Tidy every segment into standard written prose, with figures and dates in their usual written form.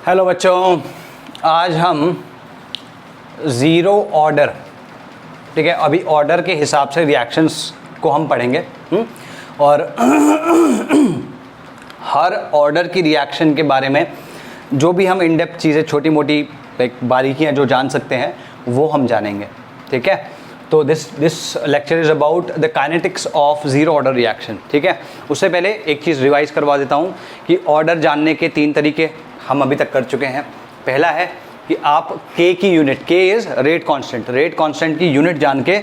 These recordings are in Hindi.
हेलो बच्चों, आज हम ज़ीरो ऑर्डर, ठीक है, अभी ऑर्डर के हिसाब से रिएक्शंस को हम पढ़ेंगे और हर ऑर्डर की रिएक्शन के बारे में जो भी हम इन डेप्थ चीज़ें, छोटी मोटी बारीकियां जो जान सकते हैं वो हम जानेंगे, ठीक है। तो this lecture is about the kinetics of zero order reaction, ठीक है। उससे पहले एक चीज़ रिवाइज करवा देता हूँ कि ऑर्डर जानने के 3 तरीके हम अभी तक कर चुके हैं। पहला है कि आप K की unit, K is rate constant, rate constant की यूनिट जान के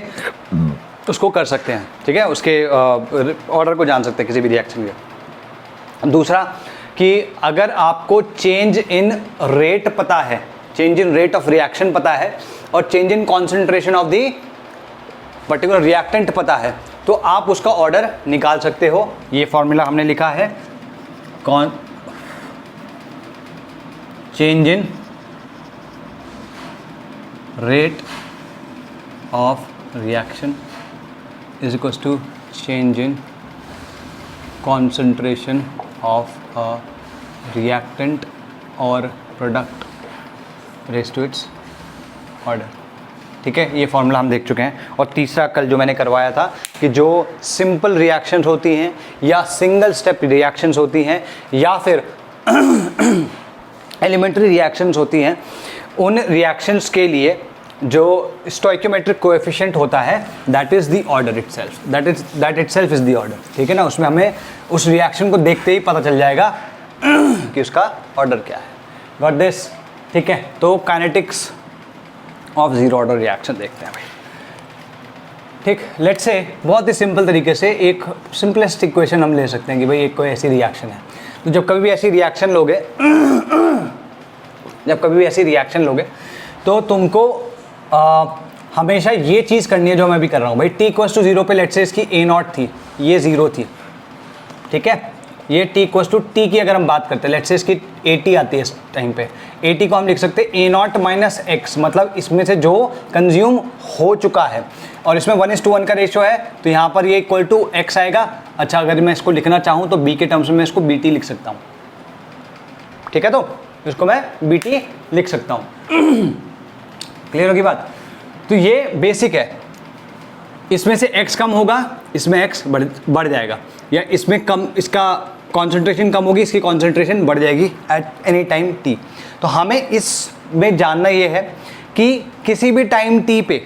उसको कर सकते हैं, ठीक है, उसके ऑर्डर को जान सकते हैं किसी भी रिएक्शन के। दूसरा कि अगर आपको चेंज इन रेट पता है, change in rate of reaction पता है और change in concentration of the particular reactant पता है तो आप उसका ऑर्डर निकाल सकते हो। ये फॉर्मूला हमने लिखा है, change in rate of reaction is equals to change in concentration of a reactant और product raise to its order, ठीक है। ये फॉर्मूला हम देख चुके हैं। और तीसरा कल जो मैंने करवाया था कि जो सिंपल रिएक्शंस होती हैं या सिंगल स्टेप रिएक्शंस होती हैं या फिर एलिमेंट्री रिएक्शंस होती हैं, उन रिएक्शंस के लिए जो स्टोइकियोमेट्रिक कोएफिशिएंट होता है that is the order itself, that itself is the order, ठीक है ना। उसमें हमें उस रिएक्शन को देखते ही पता चल जाएगा कि उसका ऑर्डर क्या है। गॉट दिस, ठीक है। तो kinetics of zero order reaction देखते हैं भाई, ठीक। लेट्स से बहुत ही सिंपल तरीके से एक सिंपलेस्ट इक्वेशन हम ले सकते हैं कि भाई एक कोई ऐसी रिएक्शन है। तो जब कभी भी ऐसी रिएक्शन लोगे तो तुमको हमेशा ये चीज़ करनी है जो मैं भी कर रहा हूँ भाई। t इक्वल्स टू 0 पे लेट्स से इसकी a0 थी, ये 0 थी, ठीक है। ये t इक्वल्स टू t की अगर हम बात करते हैं, लेट्स से इसकी at आती है इस टाइम पे, at को हम लिख सकते हैं a0 माइनस x, मतलब इसमें से जो कंज्यूम हो चुका है और इसमें 1:1 का रेशियो है तो यहाँ पर ये इक्वल टू x आएगा। अच्छा, अगर मैं इसको लिखना चाहूँ तो b के टर्म्स में इसको bt लिख सकता हूँ, ठीक है। तो इसको मैं bt लिख सकता हूँ। क्लियर होगी बात। तो ये बेसिक है। इसमें से x कम होगा, इसमें x बढ़ जाएगा, या इसमें कम, इसका कॉन्सेंट्रेशन कम होगी, इसकी कॉन्सेंट्रेशन बढ़ जाएगी एट एनी टाइम t। तो हमें इसमें जानना ये है कि किसी भी टाइम t पे,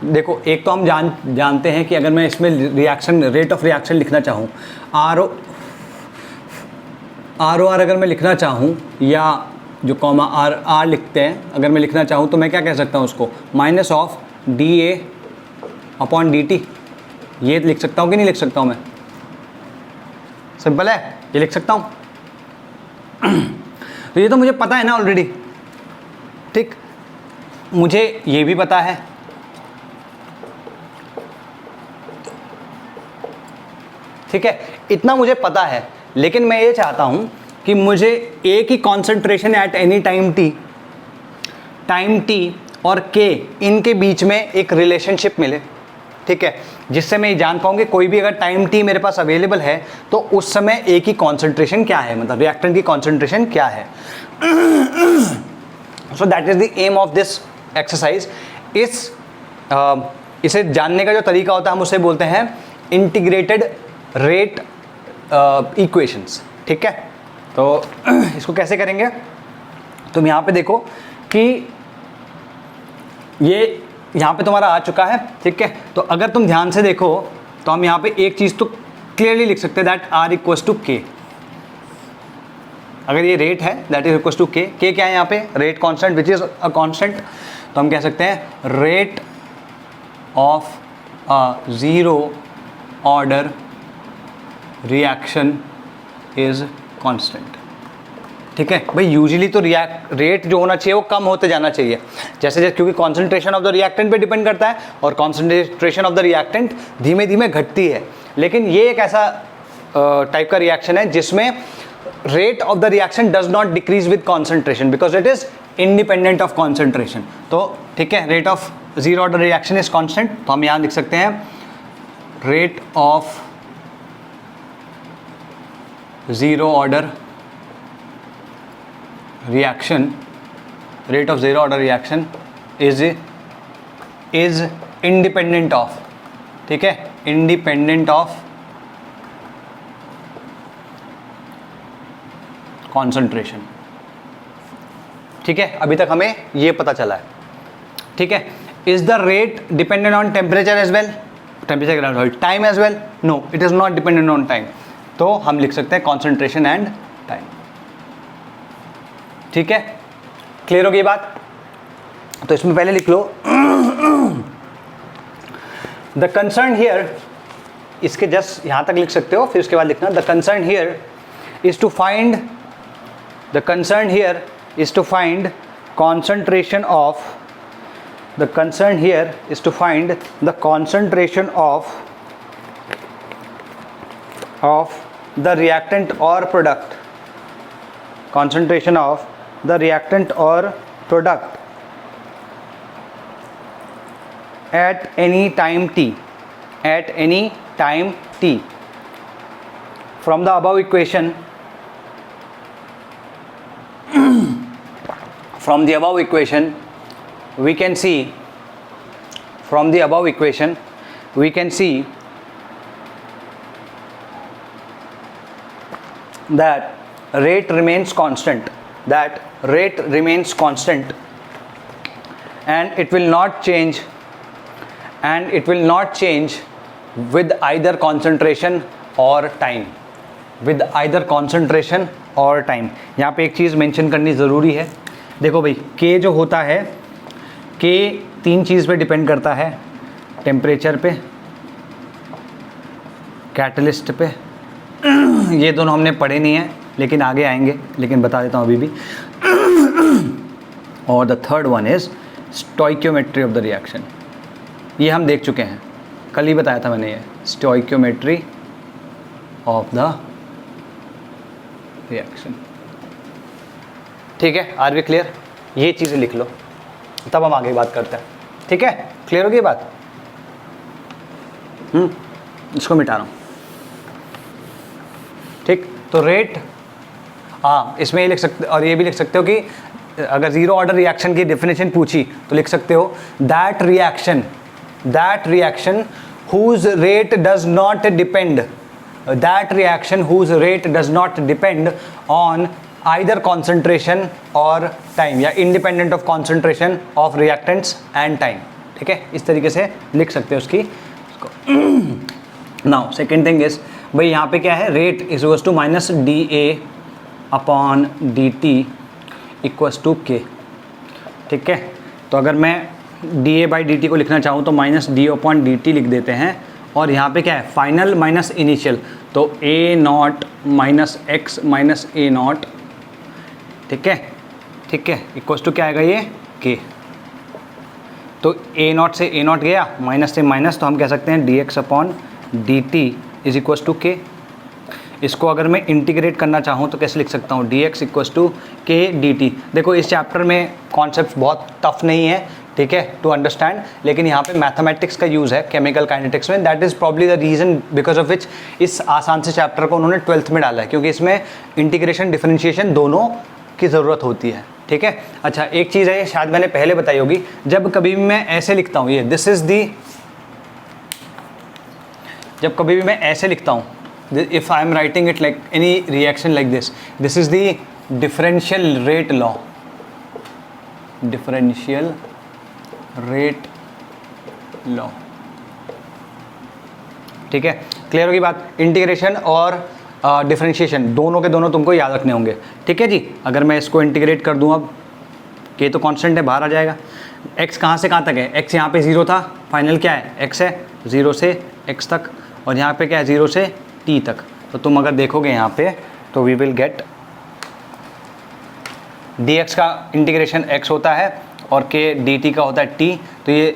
देखो एक तो हम जानते हैं कि अगर मैं इसमें रिएक्शन, रेट ऑफ रिएक्शन लिखना चाहूँ, आर अगर मैं लिखना चाहूँ, या जो कॉमा आर लिखते हैं अगर मैं लिखना चाहूँ तो मैं क्या कह सकता हूँ उसको, minus of dA upon dt। ये लिख सकता हूँ कि नहीं लिख सकता हूँ मैं? सिंपल है, ये लिख सकता हूँ। तो ये तो मुझे पता है ना ऑलरेडी, ठीक। मुझे ये भी पता है, ठीक है, इतना मुझे पता है। लेकिन मैं ये चाहता हूं कि मुझे A की concentration eight any time t और K इनके बीच में एक रिलेशनशिप मिले, ठीक है, जिससे मैं जान पाऊंगी कोई भी अगर टाइम t मेरे पास अवेलेबल है तो उस समय A की कॉन्सेंट्रेशन क्या है, मतलब रिएक्टेंट की कॉन्सेंट्रेशन क्या है। So that is the aim of this exercise. इसे जानने का जो तरीका होता है हम उसे बोलते हैं इंटीग्रेटेड रेट इक्वेशंस, ठीक है। तो इसको कैसे करेंगे, तुम यहाँ पे देखो कि ये यहाँ पे तुम्हारा आ चुका है, ठीक है। तो अगर तुम ध्यान से देखो तो हम यहाँ पे एक चीज़ तो क्लियरली लिख सकते हैं, दैट आर इक्वल्स टू के। अगर ये रेट है दैट इज इक्वल्स टू के। के क्या है यहाँ पे, rate constant which is a constant. तो हम कह सकते हैं rate of a zero order reaction is constant, ठीक है भाई। यूजुअली तो रेट जो होना चाहिए वो कम होते जाना चाहिए, जैसे क्योंकि कॉन्सेंट्रेशन ऑफ द रिएक्टेंट पे डिपेंड करता है और कॉन्सेंट्रेशन ऑफ द रिएक्टेंट धीमे धीमे घटती है। लेकिन ये एक ऐसा टाइप का रिएक्शन है जिसमें rate of the reaction does not decrease with concentration because it is independent of concentration. तो ठीक है, rate of zero order reaction is constant. तो हम यहाँ लिख सकते हैं rate of zero order reaction, rate of zero order reaction is independent of, ठीक है, independent of concentration. ठीक है, अभी तक हमें ये पता चला है. ठीक है, is the rate dependent on temperature as well? Temperature, time as well? No, it is not dependent on time. तो हम लिख सकते हैं concentration and time. ठीक है, क्लियर होगी बात? तो इसमें पहले लिख लो द कंसर्न हियर, इसके जस्ट यहां तक लिख सकते हो, फिर उसके बाद लिखना the concern here is to find, the concern here is to find concentration of, the concern here is to find the concentration of the reactant or product, concentration of the reactant or product at any time t, at any time t. From the above equation, from the above equation we can see, from the above equation we can see that rate remains constant, that rate remains constant, and it will not change, and it will not change with either concentration or time, with either concentration or time. यहाँ पे एक चीज़ मेंशन करनी ज़रूरी है. देखो भाई, K जो होता है, K तीन चीज़ पे डिपेंड करता है, टेम्परेचर पे, कैटलिस्ट पे. ये दोनों हमने पढ़े नहीं हैं लेकिन आगे आएंगे, लेकिन बता देता हूँ अभी भी. और the third one is stoichiometry of the reaction. ये हम देख चुके हैं, कल ही बताया था मैंने ये, स्टोइक्योमेट्री ऑफ द रिएक्शन. ठीक है, आर वी क्लियर? ये चीज़ें लिख लो, तब हम आगे बात करते हैं. ठीक है, क्लियर होगी बात? इसको मिटा रहा हूँ. ठीक, तो रेट, हाँ इसमें ये लिख सकते, और ये भी लिख सकते हो कि अगर जीरो ऑर्डर रिएक्शन की डेफिनेशन पूछी तो लिख सकते हो that reaction whose rate does not depend, that reaction whose rate does not depend on either concentration or time, या independent of concentration of reactants and time. ठीक है, इस तरीके से लिख सकते हो उसकी. नाउ सेकेंड थिंग इज, भाई यहाँ पे क्या है, rate is equals to minus D A upon D T equals to K. ठीक है, तो अगर मैं D A by D T को लिखना चाहूँ तो minus D upon D T लिख देते हैं, और यहाँ पे क्या है, फाइनल माइनस इनिशियल, तो A not minus x minus A naught. ठीक है, ठीक है, इक्वल्स टू क्या आएगा ये, के. तो ए नॉट से ए नॉट गया, माइनस से माइनस, तो हम कह सकते हैं D X upon D T is equals to K. इसको अगर मैं इंटीग्रेट करना चाहूँ तो कैसे लिख सकता हूँ, डी एक्स इक्वल्स टू के डी टी. देखो इस चैप्टर में कॉन्सेप्ट बहुत टफ नहीं है, ठीक है, टू अंडरस्टैंड, लेकिन यहाँ पे मैथमेटिक्स का यूज़ है केमिकल काइनेटिक्स में. That is probably the reason because of which इस आसान से चैप्टर को उन्होंने 12th में डाला है, क्योंकि इसमें इंटीग्रेशन डिफरेंशिएशन दोनों की ज़रूरत होती है. ठीक है, अच्छा एक चीज़ है, शायद मैंने पहले बताई होगी, जब कभी भी मैं ऐसे लिखता हूँ, ये दिस इज़ दी, जब कभी भी मैं ऐसे लिखता हूँ, if I am writing it like any reaction like this, this is the differential rate law, differential rate law. ठीक है, क्लियर होगी बात? इंटीग्रेशन और डिफरेंशिएशन दोनों के दोनों तुमको याद रखने होंगे. ठीक है जी, अगर मैं इसको इंटीग्रेट कर दूँ, अब के तो कांस्टेंट है, बाहर आ जाएगा. एक्स कहाँ से कहाँ तक है, एक्स यहाँ पे 0 था, फाइनल क्या है, एक्स है, 0 से एक्स तक, और यहाँ पे क्या है, 0 से टी तक. तो तुम अगर देखोगे यहाँ पे तो we will get D X का इंटीग्रेशन एक्स होता है और के डी टी का होता है टी. तो ये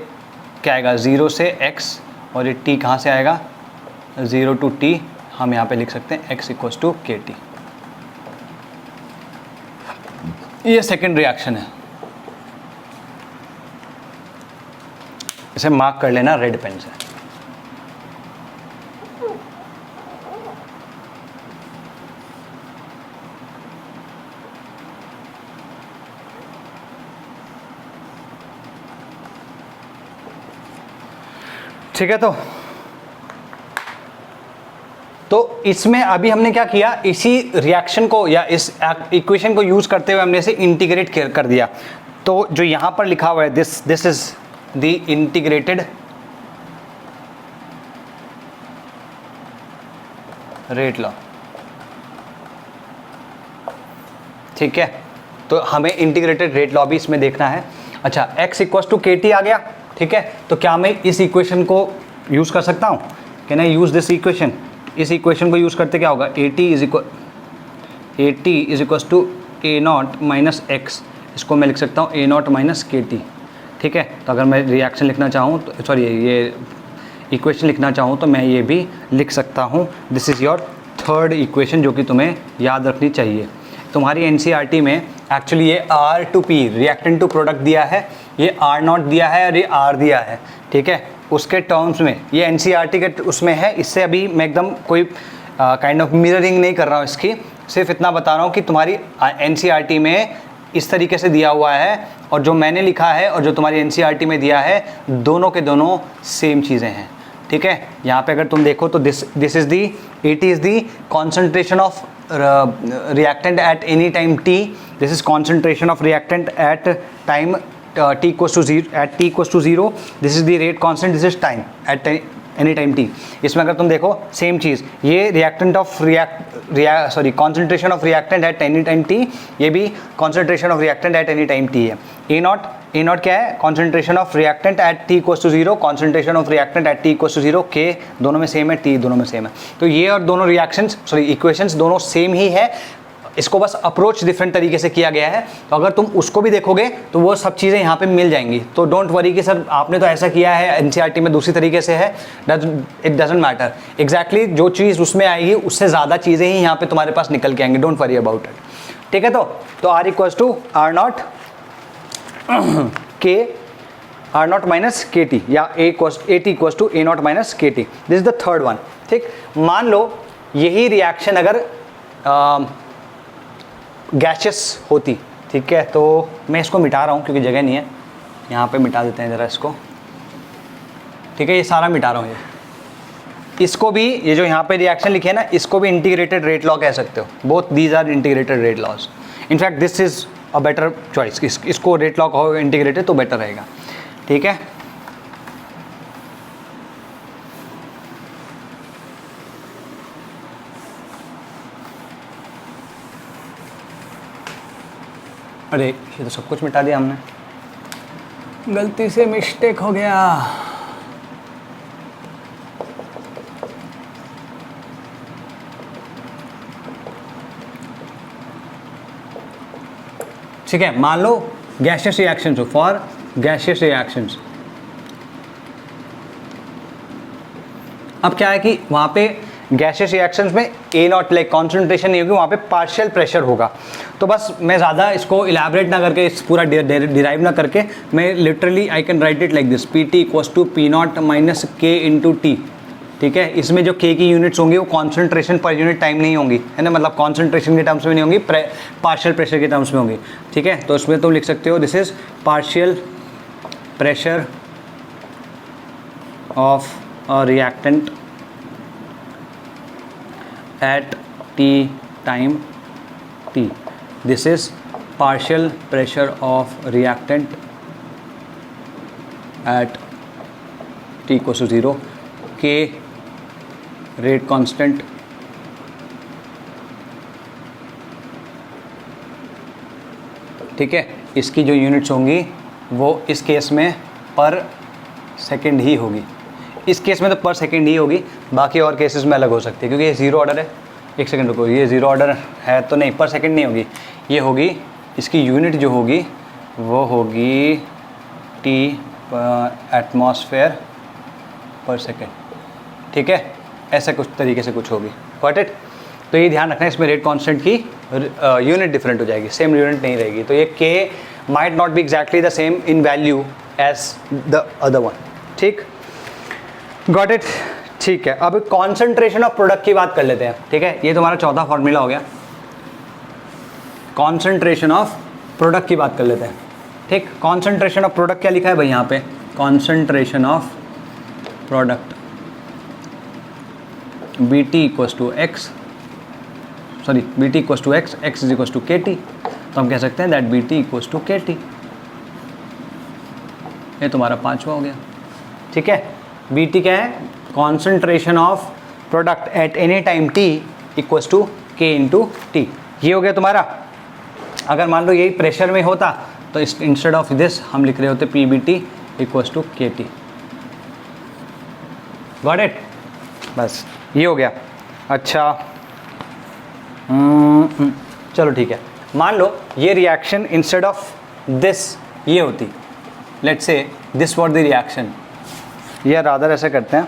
क्या आएगा, 0 से एक्स, और ये टी कहाँ से आएगा, 0 टू टी. हम यहाँ पे लिख सकते हैं x equals to K T. ये सेकेंड रिएक्शन है, इसे मार्क कर लेना रेड पेन से. ठीक है। तो इसमें अभी हमने क्या किया, इसी रिएक्शन को या इस इक्वेशन को यूज करते हुए हमने इसे इंटीग्रेट कर दिया। तो जो यहां पर लिखा हुआ है this is the integrated rate law. ठीक है, तो हमें इंटीग्रेटेड रेट लॉ भी इसमें देखना है। अच्छा, x equals to K T आ गया। ठीक है, तो क्या मैं इस इक्वेशन को यूज कर सकता हूं? Can I use this equation? इस इक्वेशन को यूज करते क्या होगा, A T is equals to A not minus X. इसको मैं लिख सकता हूँ A not minus K T. ठीक है, तो अगर मैं रिएक्शन लिखना चाहूँ तो सॉरी ये इक्वेशन लिखना चाहूँ तो मैं ये भी लिख सकता हूँ। This is your third equation जो कि तुम्हें याद रखनी चाहिए। तुम्हारी एनसीईआरटी में एक्चुअली ये R to P reactant to product दिया है, ये आर नॉट दिया है और ये आर दिया है। ठीक है, उसके टर्म्स में ये एनसीईआरटी के उसमें है। इससे अभी मैं एकदम कोई काइंड ऑफ मिररिंग नहीं कर रहा हूँ इसकी, सिर्फ इतना बता रहा हूँ कि तुम्हारी एनसीईआरटी में इस तरीके से दिया हुआ है और जो मैंने लिखा है और जो तुम्हारी एनसीईआरटी में दिया है दोनों के दोनों सेम चीज़ें हैं। ठीक है, यहाँ पे अगर तुम देखो तो this is the it is the concentration of reactant at any time t. This is concentration of reactant at time t equals to 0 at t equals to 0. This is the rate constant, this is time at any time t. इसमें अगर तुम देखो सेम चीज़, ये reactant of concentration of reactant at any time t, ये भी concentration of reactant at any time t है। ए नॉट क्या है, concentration of reactant at t equals to 0, concentration of reactant at t equals to 0, k दोनों में सेम है, t दोनों में सेम है। तो ये और दोनों रिएक्शंस इक्वेशंस दोनों सेम ही है, इसको बस अप्रोच डिफरेंट तरीके से किया गया है। तो अगर तुम उसको भी देखोगे तो वो सब चीज़ें यहाँ पे मिल जाएंगी। तो डोंट वरी कि सर आपने तो ऐसा किया है एनसीईआरटी में दूसरी तरीके से है, इट डजंट मैटर। एग्जैक्टली जो चीज़ उसमें आएगी उससे ज़्यादा चीज़ें ही यहाँ पे तुम्हारे पास निकल के आएंगी, डोंट वरी अबाउट इट। ठीक है, तो R equals to R naught K R naught minus K T या A T equals to A not minus K T. This is the third one. ठीक, मान लो यही रिएक्शन अगर गैसेस होती, ठीक है, तो मैं इसको मिटा रहा हूँ क्योंकि जगह नहीं है, यहाँ पे मिटा देते हैं ज़रा इसको। ठीक है, ये सारा मिटा रहा हूँ, इसको भी, ये जो यहाँ पे रिएक्शन लिखे है ना, इसको भी इंटीग्रेटेड रेट लॉ कह सकते हो। Both these are integrated rate laws. In fact this is a better choice, इसको रेट लॉ कहो इंटीग्रेटेड तो बेटर रहेगा। ठीक है, अरे ये तो सब कुछ मिटा दिया हमने, गलती से मिस्टेक हो गया। ठीक है, मान लो गैसियस रिएक्शंस हो, फॉर गैसियस रिएक्शंस। अब क्या है कि वहाँ पे गैसियस रिएक्शंस में ए नॉट लाइक कॉन्सेंट्रेशन नहीं होगी, वहाँ पे पार्शियल प्रेशर होगा। तो बस मैं ज़्यादा इसको इलेबरेट ना करके, इस पूरा डिराइव ना करके, मैं literally I can write it like this, P T equals to P not minus K into T. ठीक है, इसमें जो के की यूनिट्स होंगी वो कॉन्सेंट्रेशन पर यूनिट टाइम नहीं होंगी, है ना, मतलब कॉन्सेंट्रेशन के टर्म्स में नहीं होंगी, पार्शियल प्रेशर के टर्म्स में होंगी। ठीक है, तो इसमें तुम लिख सकते हो this is partial pressure of a reactant at t time t. This is partial pressure of reactant at t equals to 0, k rate constant ठीक है, इसकी जो यूनिट्स होंगी वो इस केस में पर सेकेंड ही होगी। इस केस में तो पर सेकेंड ही होगी, बाकी और केसेस में अलग हो सकती है क्योंकि ये ज़ीरो ऑर्डर है। एक सेकंड रुको, ये ज़ीरो ऑर्डर है तो नहीं, पर सेकेंड नहीं होगी, ये होगी, इसकी यूनिट जो होगी वो होगी टी एटमॉस्फेयर पर सेकेंड। ठीक है, ऐसा कुछ तरीके से कुछ होगी, गॉट इट। तो ये ध्यान रखना है, इसमें रेट कांस्टेंट की यूनिट डिफरेंट हो जाएगी, सेम यूनिट नहीं रहेगी। तो ये K might not be exactly the same in value as the other one. ठीक, गॉट इट। ठीक है, अब कॉन्सेंट्रेशन ऑफ प्रोडक्ट की बात कर लेते हैं। ठीक है, ये तुम्हारा चौथा फॉर्मूला हो गया, कॉन्सेंट्रेशन ऑफ प्रोडक्ट की बात कर लेते हैं। ठीक, कॉन्सेंट्रेशन ऑफ प्रोडक्ट क्या लिखा है भाई यहाँ पे, concentration of product B T equals to X, sorry B T equals to X, X is equals to K T, तो हम कह सकते हैं that B T equals to K T. ये तुम्हारा 5वां हो गया। ठीक है, बी टी क्या है? Concentration of product at any time T equals to K into T. ये हो गया तुम्हारा। अगर मान लो यही प्रेशर में होता तो इंस्टेड ऑफ दिस हम लिख रहे होते P B T equals to K T. Got it? बस ये हो गया। अच्छा चलो ठीक है, मान लो ये रिएक्शन इंस्टेड ऑफ दिस ये होती, let's say this what the reaction, या रादर ऐसे करते हैं,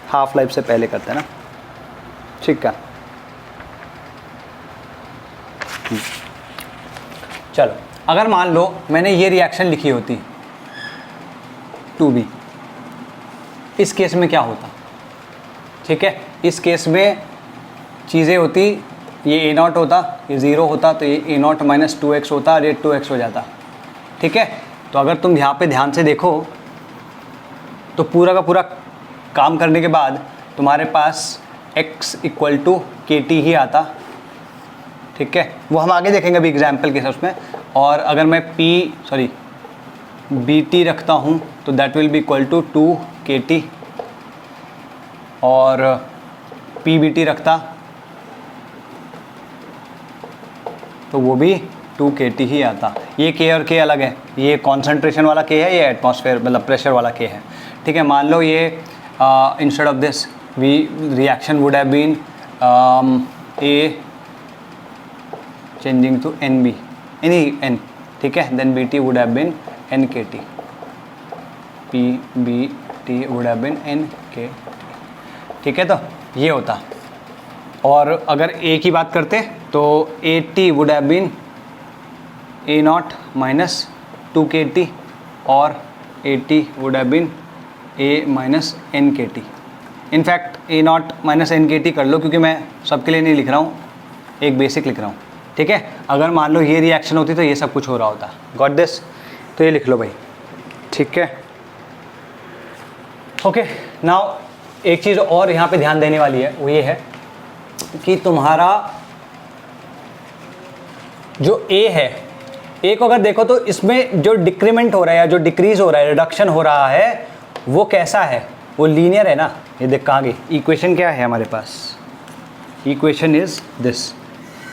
हाफ लाइफ से पहले करते हैं ना, ठीक है। चलो अगर मान लो मैंने ये रिएक्शन लिखी होती 2b, इस केस में क्या होता? ठीक है, इस केस में चीज़ें होती, ये ए नॉट होता, ये 0 होता, तो ये ए नॉट माइनस 2x होता और ये 2x हो जाता। ठीक है, तो अगर तुम यहाँ पे ध्यान से देखो तो पूरा का पूरा काम करने के बाद तुम्हारे पास x equal to K T ही आता। ठीक है, वो हम आगे देखेंगे अभी एग्जाम्पल के साथ में। और अगर मैं बी टी रखता हूँ तो that will be equal to 2 K T, और पी बी टी रखता तो वो भी 2 के टी ही आता। ये के और के अलग है, ये कॉन्सेंट्रेशन वाला के है, ये एटमॉस्फेयर मतलब प्रेशर वाला के है। ठीक है, मान लो ये instead of this we reaction would have been A changing to N B, any N. ठीक है, then B T would have been N K T, P B T would have been N K T. ठीक है, तो ये होता। और अगर ए की बात करते तो A T would have been A not minus 2 K T, और A T would have been A minus N K T. In fact A not minus N K T कर लो, क्योंकि मैं सबके लिए नहीं लिख रहा हूँ, एक बेसिक लिख रहा हूँ। ठीक है, अगर मान लो ये रिएक्शन होती तो ये सब कुछ हो रहा होता। Got this? तो ये लिख लो भाई। ठीक है, ओके। नाउ एक चीज़ और यहाँ पे ध्यान देने वाली है, वो ये है कि तुम्हारा जो ए है, ए को अगर देखो तो इसमें जो डिक्रीमेंट हो रहा है या जो डिक्रीज हो रहा है, रिडक्शन हो रहा है, वो कैसा है? वो लीनियर है ना। ये देख कहाँ गई इक्वेशन, क्या है हमारे पास? Equation is this,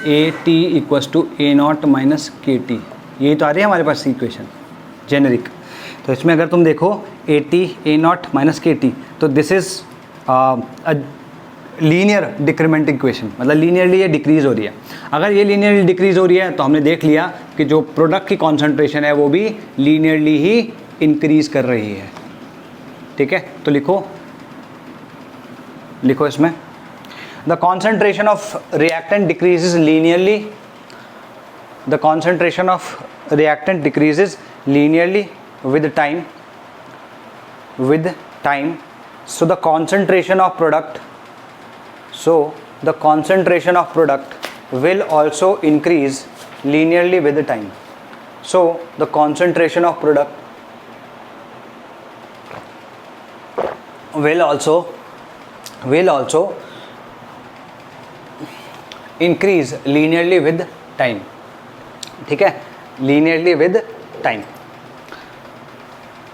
A T equals to A not minus K T. यही तो आ रही है हमारे पास इक्वेशन जेनरिक। तो इसमें अगर तुम देखो A T A not minus K T, तो this is linear decrement equation, मतलब लीनियरली ये डिक्रीज हो रही है। अगर ये लीनियरली डिक्रीज हो रही है तो हमने देख लिया कि जो प्रोडक्ट की कॉन्सेंट्रेशन है वो भी लीनियरली ही इंक्रीज कर रही है। ठीक है, तो लिखो इसमें, the concentration of reactant decreases linearly, the concentration of reactant decreases linearly with time, so the concentration of product will also increase linearly with the time. So the concentration of product will also increase linearly with time. ठीक है, linearly with time।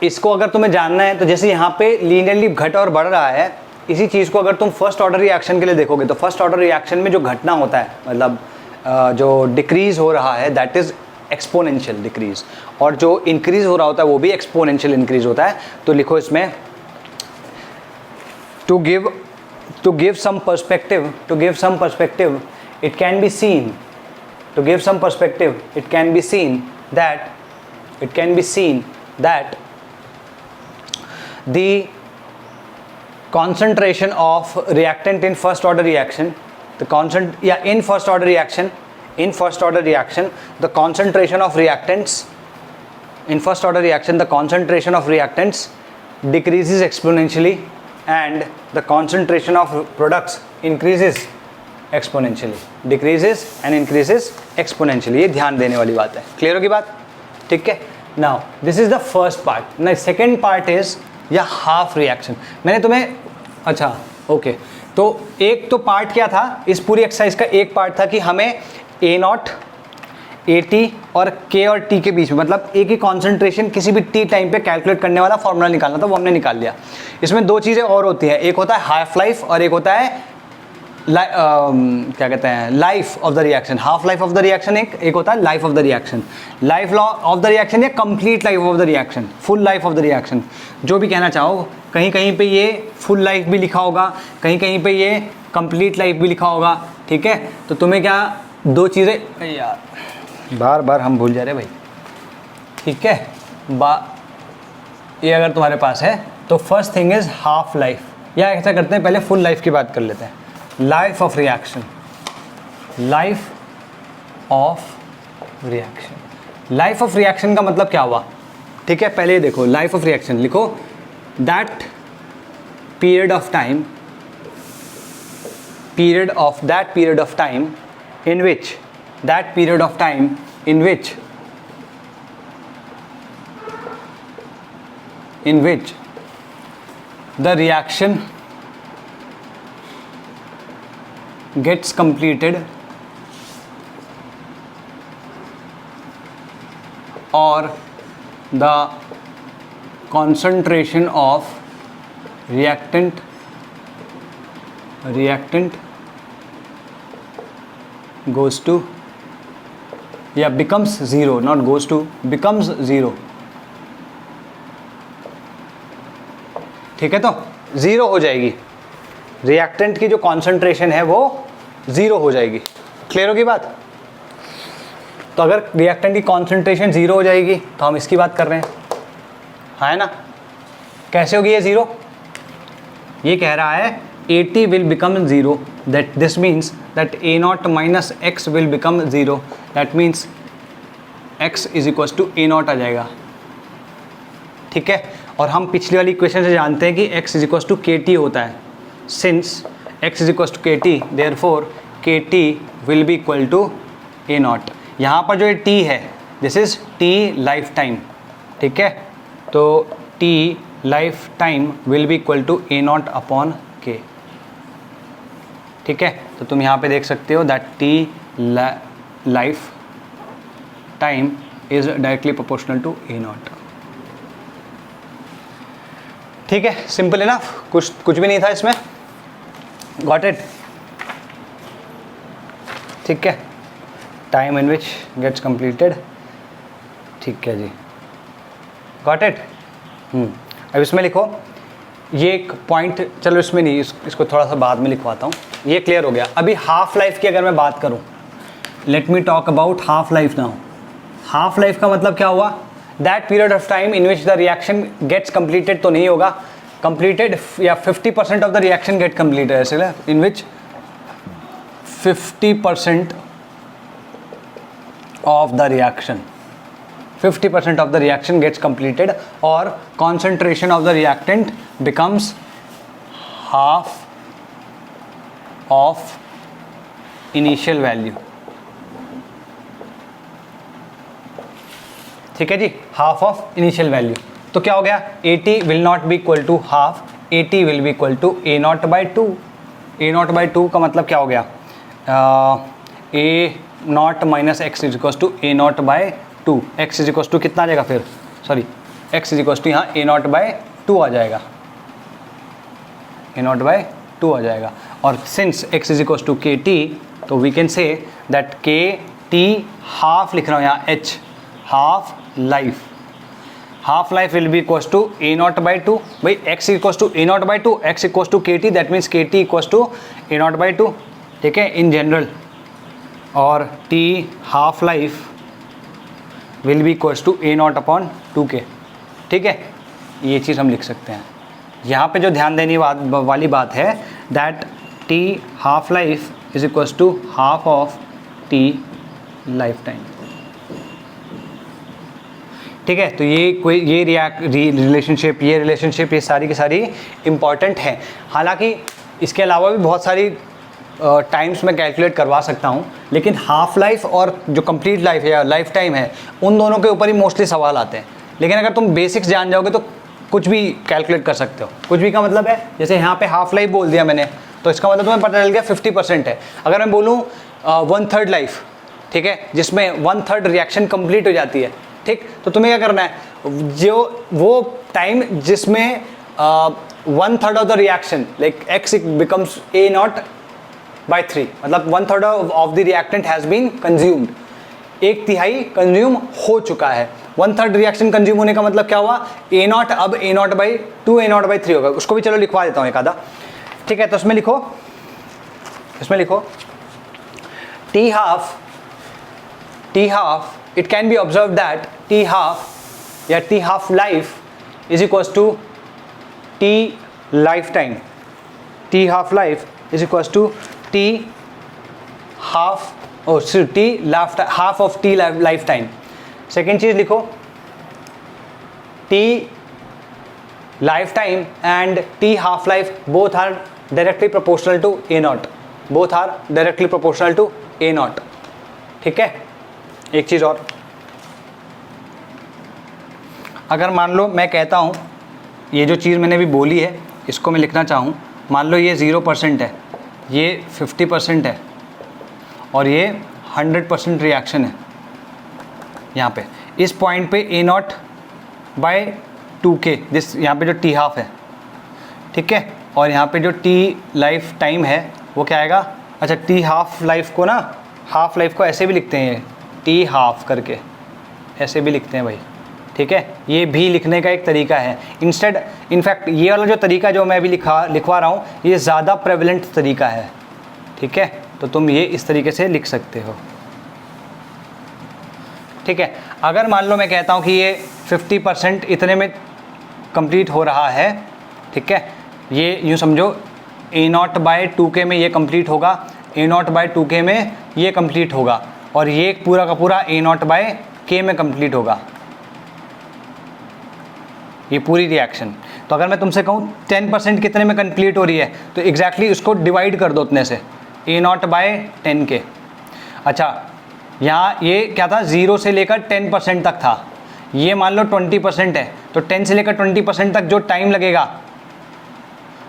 इसको अगर तुम्हें जानना है तो जैसे यहाँ पे लीनियरली घट और बढ़ रहा है, इसी चीज़ को अगर तुम फर्स्ट ऑर्डर रिएक्शन के लिए देखोगे तो फर्स्ट ऑर्डर रिएक्शन में जो घटना होता है, मतलब जो डिक्रीज हो रहा है, दैट इज एक्सपोनेंशियल डिक्रीज, और जो इंक्रीज हो रहा होता है वो भी एक्सपोनेंशियल इंक्रीज होता है। तो लिखो इसमें, to give some perspective it can be seen, to give some perspective, it can be seen that the concentration of reactant in first order reaction, in first order reaction, the concentration of reactants in first order reaction, the concentration of reactants decreases exponentially and the concentration of products increases exponentially, decreases and increases exponentially. ये ध्यान देने वाली बात है। क्लियर होगी बात? ठीक है। Now this is the first part. ना सेकेंड पार्ट इज या हाफ रिएक्शन। मैंने तुम्हें अच्छा ओके तो एक तो पार्ट क्या था इस पूरी एक्सरसाइज का, एक पार्ट था कि हमें ए नॉट, ए टी और के और टी के बीच में मतलब ए की कॉन्सेंट्रेशन किसी भी टी टाइम पे कैलकुलेट करने वाला फॉर्मूला निकालना था, वो हमने निकाल लिया। इसमें दो चीज़ें और होती हैं, एक होता है हाफ लाइफ और एक होता है क्या कहते हैं life of the reaction. Half life of the reaction एक होता है life of the reaction, life of the reaction या complete life of the reaction, full life of the reaction, जो भी कहना चाहो। कहीं कहीं पे ये फुल लाइफ भी लिखा होगा, कहीं कहीं पे ये कंप्लीट लाइफ भी लिखा होगा। ठीक है, तो तुम्हें क्या दो चीज़ें यार बार बार हम भूल जा रहे भाई। ठीक है, ये अगर तुम्हारे पास है तो first thing is half life, या ऐसा करते हैं पहले फुल लाइफ की बात कर लेते हैं। Life of reaction, life of reaction, life of reaction का मतलब क्या हुआ? ठीक है, पहले देखो लाइफ ऑफ रिएक्शन लिखो, that period of time, period of that period of time in which that period of time in which the reaction gets completed or the concentration of reactant goes to या becomes zero, not goes to, becomes zero। ठीक है, तो ज़ीरो हो जाएगी, रिएक्टेंट की जो कॉन्सेंट्रेशन है वो ज़ीरो हो जाएगी। क्लियर होगी बात? तो अगर रिएक्टेंट की कॉन्सेंट्रेशन ज़ीरो हो जाएगी तो हम इसकी बात कर रहे हैं, है ना? कैसे होगी ये ज़ीरो? ये कह रहा है AT will become 0, that this means that A naught minus X will become 0, that means X is equals to A naught आ जाएगा। ठीक है, और हम पिछली वाली इक्वेशन से जानते हैं कि X is equals to KT होता है। Since X is equals to KT, therefore KT will be equal to A naught। यहाँ पर जो ये T है, this is T life time. ठीक है, तो T life time will be equal to A naught upon K। ठीक है, तो तुम यहाँ पे देख सकते हो that T life time is directly proportional to A naught. ठीक है, सिंपल है ना, कुछ भी नहीं था इसमें। Got it? ठीक है, time in which gets completed. ठीक है जी, गॉट इट? अब इसमें लिखो ये एक पॉइंट, चलो इसमें नहीं, इसको थोड़ा सा बाद में लिखवाता हूँ। ये क्लियर हो गया। अभी हाफ लाइफ की अगर मैं बात करूँ, let me talk about half life now. Half life का मतलब क्या हुआ? That period of time in which the reaction gets completed तो नहीं होगा, कंप्लीटेड या 50% of the reaction get completed, ऐसे in which 50% of the reaction 50% of the reaction gets completed or concentration of the reactant becomes half of initial value। ठीक है जी, half of initial value। तो क्या हो गया? AT will not be equal to half, AT will be equal to A naught by 2। A naught by 2 का मतलब क्या हो गया? A naught minus X is equals to A naught by 2। X is equals to कितना आ जाएगा फिर? Sorry, X is equals to यहाँ ए नॉट बाय 2 आ जाएगा, ए नॉट बाय 2 आ जाएगा। और since X is equals to K T, तो we can say that K T half लिख रहा हूँ यहाँ, H half life, half life will be equals to A naught by 2। भाई X equals to A naught by 2, X equals to K T, that means K T equals to A naught by 2। ठीक है, इन जनरल। और T half life will be equals to A naught upon 2k। ठीक है, ये चीज़ हम लिख सकते हैं। यहाँ पे जो ध्यान देने वाली बात है that T half life is equals to half of T life time. ठीक है, तो ये रिलेशनशिप ये सारी की सारी इम्पॉर्टेंट है। हालांकि इसके अलावा भी बहुत सारी टाइम्स में कैलकुलेट करवा सकता हूँ, लेकिन हाफ लाइफ और जो कंप्लीट लाइफ है या लाइफ टाइम है उन दोनों के ऊपर ही मोस्टली सवाल आते हैं। लेकिन अगर तुम बेसिक्स जान जाओगे तो कुछ भी कैलकुलेट कर सकते हो। कुछ भी का मतलब है, जैसे यहाँ पे हाफ लाइफ बोल दिया मैंने तो इसका मतलब तुम्हें पता चल गया 50% है। अगर मैं बोलूँ 1/3 लाइफ, ठीक है, जिसमें 1/3 रिएक्शन कंप्लीट हो जाती है, ठीक, तो तुम्हें क्या करना है, जो वो टाइम जिसमें 1/3 of the reaction like x becomes A0/3, मतलब 1/3 of the reactant has been consumed, 1/3 consume हो चुका है। 1/3 रिएक्शन कंज्यूम होने का मतलब क्या हुआ, A0 अब A0/2 A0/3 होगा। उसको भी चलो लिखवा देता हूँ एक आधा, ठीक है। तो इसमें लिखो T half it can be observed that T half life is equals to T lifetime. T half life is equals to T half of T lifetime. Second चीज लिखो, T lifetime and T half life both are directly proportional to A0, ठीक है। एक चीज और, अगर मान लो मैं कहता हूं ये जो चीज़ मैंने अभी बोली है इसको मैं लिखना चाहूँ, मान लो ये 0% है, ये 50% है और ये 100% रिएक्शन है। यहाँ पे इस पॉइंट पे A0/2K, जिस यहाँ पे जो T हाफ है, ठीक है, और यहाँ पे जो T लाइफ टाइम है वो क्या आएगा, अच्छा T हाफ लाइफ को ना, हाफ लाइफ को ऐसे भी लिखते हैं, T हाफ करके ऐसे भी लिखते हैं भाई, ठीक है। ये भी लिखने का एक तरीका है। इनफैक्ट ये वाला जो तरीका जो मैं अभी लिखवा रहा हूँ ये ज़्यादा प्रेवलेंट तरीका है, ठीक है। तो तुम ये इस तरीके से लिख सकते हो, ठीक है। अगर मान लो मैं कहता हूँ कि ये 50% इतने में कंप्लीट हो रहा है, ठीक है, ये यूँ समझो A0/2K में ये कंप्लीट होगा, A0/2K में ये कंप्लीट होगा और ये पूरा का पूरा A0/K में कंप्लीट होगा, ये पूरी रिएक्शन। तो अगर मैं तुमसे कहूँ 10% कितने में कंप्लीट हो रही है तो एग्जैक्टली उसको डिवाइड कर दो उतने से, A0/10K। अच्छा यहाँ ये क्या था, 0 से लेकर 10% तक था, ये मान लो 20% है, तो 10 से लेकर 20% तक जो टाइम लगेगा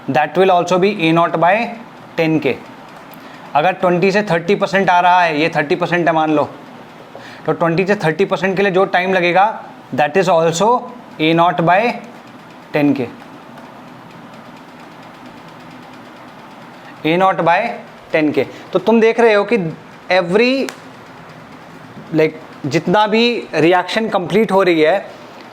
that will also be A0/10K। अगर 20 से 30% आ रहा है, ये 30% है मान लो, तो 20 से 30% के लिए जो टाइम लगेगा that is also A0/10K। A0/10K। तो तुम देख रहे हो कि एवरी जितना भी रिएक्शन कंप्लीट हो रही है,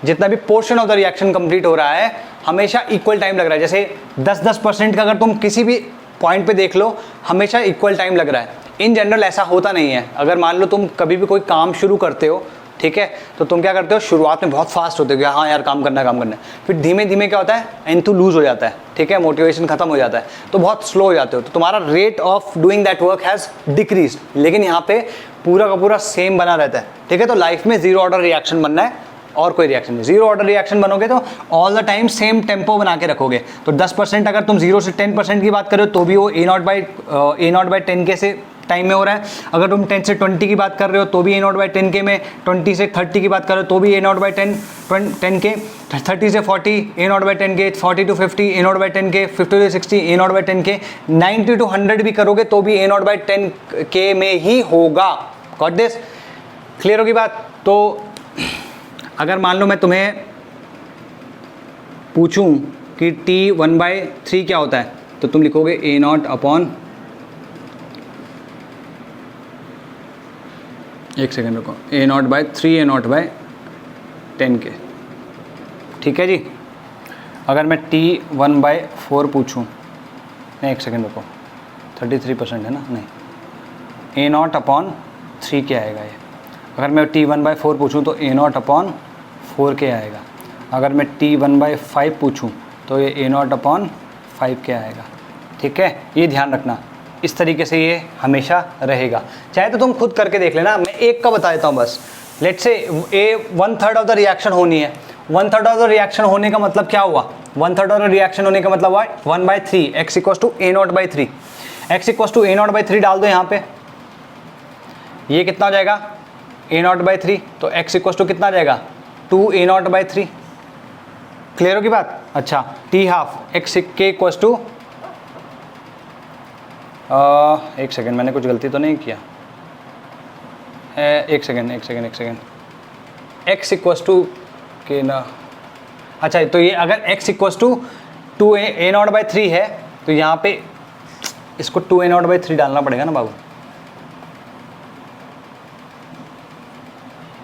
जितना भी portion of the reaction complete हो रहा है, हमेशा इक्वल टाइम लग रहा है। जैसे 10% का अगर तुम किसी भी पॉइंट पे देख लो, हमेशा इक्वल टाइम लग रहा है। इन जनरल ऐसा होता नहीं है। अगर मान लो तुम कभी भी कोई काम शुरू करते हो, ठीक है, तो तुम क्या करते हो, शुरुआत में बहुत फास्ट होते हो कि हाँ यार काम करना है, फिर धीमे धीमे क्या होता है, एंथू लूज हो जाता है, ठीक है, मोटिवेशन खत्म हो जाता है, तो बहुत स्लो हो जाते हो, तो तुम्हारा rate of doing that work has decrease. लेकिन यहाँ पे पूरा का पूरा सेम बना रहता है, ठीक है। तो लाइफ में जीरो ऑर्डर रिएक्शन बनना है और कोई रिएक्शन नहीं। जीरो ऑर्डर रिएक्शन बनोगे तो all the time same tempo बना के रखोगे। तो 10% अगर तुम 0 से 10% की बात करो तो भी वो A0/10K से टाइम में हो रहा है। अगर तुम 10 से 20 की बात कर रहे हो तो भी A0/10K में, 20 से 30 की बात करो तो भी A0/10K, 30 से 40 A0/10K, 40 to 50 A0/10K, 50 to 60 A0/10K, 90 to 100 भी करोगे तो भी A0/10K में ही होगा। Got this? क्लियर होगी बात? तो अगर मान लो मैं तुम्हें पूछूं कि T1/3 क्या होता है, तो तुम लिखोगे A0 अपॉन, एक सेकेंड रुको, A0/3 A0/10K, ठीक है जी। अगर मैं T1/4 पूछूं, नहीं एक सेकेंड रुको, 33% है ना, नहीं, A0 अपॉन 3K आएगा ये। अगर मैं T1/4 पूछूं तो A0 अपॉन 4K आएगा। अगर मैं T1/5 पूछूं तो ये A0 अपॉन 5K आएगा, ठीक है। ये ध्यान रखना, इस तरीके से ये हमेशा रहेगा। चाहे तो तुम खुद करके देख लेना, मैं एक का बता देता हूँ बस। Let's say 1/3 of the reaction होनी है। 1/3 ऑफ द रिएक्शन होने का मतलब क्या हुआ, 1/3 ऑफ द रिएक्शन होने का मतलब हुआ 1/3 x = A0/3। x equal to A naught by 3 डाल दो यहाँ पे, ये कितना हो जाएगा ए नॉट बाई 3, तो x इक्वल टू कितना आ जाएगा 2 ए नॉट बाई 3। क्लियर होगी बात? अच्छा, टी हाफ एक्स के इक्वल टू, एक सेकेंड मैंने कुछ गलती तो नहीं किया, एक सेकेंड x इक्वल टू के ना, अच्छा तो ये अगर x equal to 2 A naught by 3 है तो यहाँ पे इसको 2 ए नॉट बाई 3 डालना पड़ेगा ना बाबू,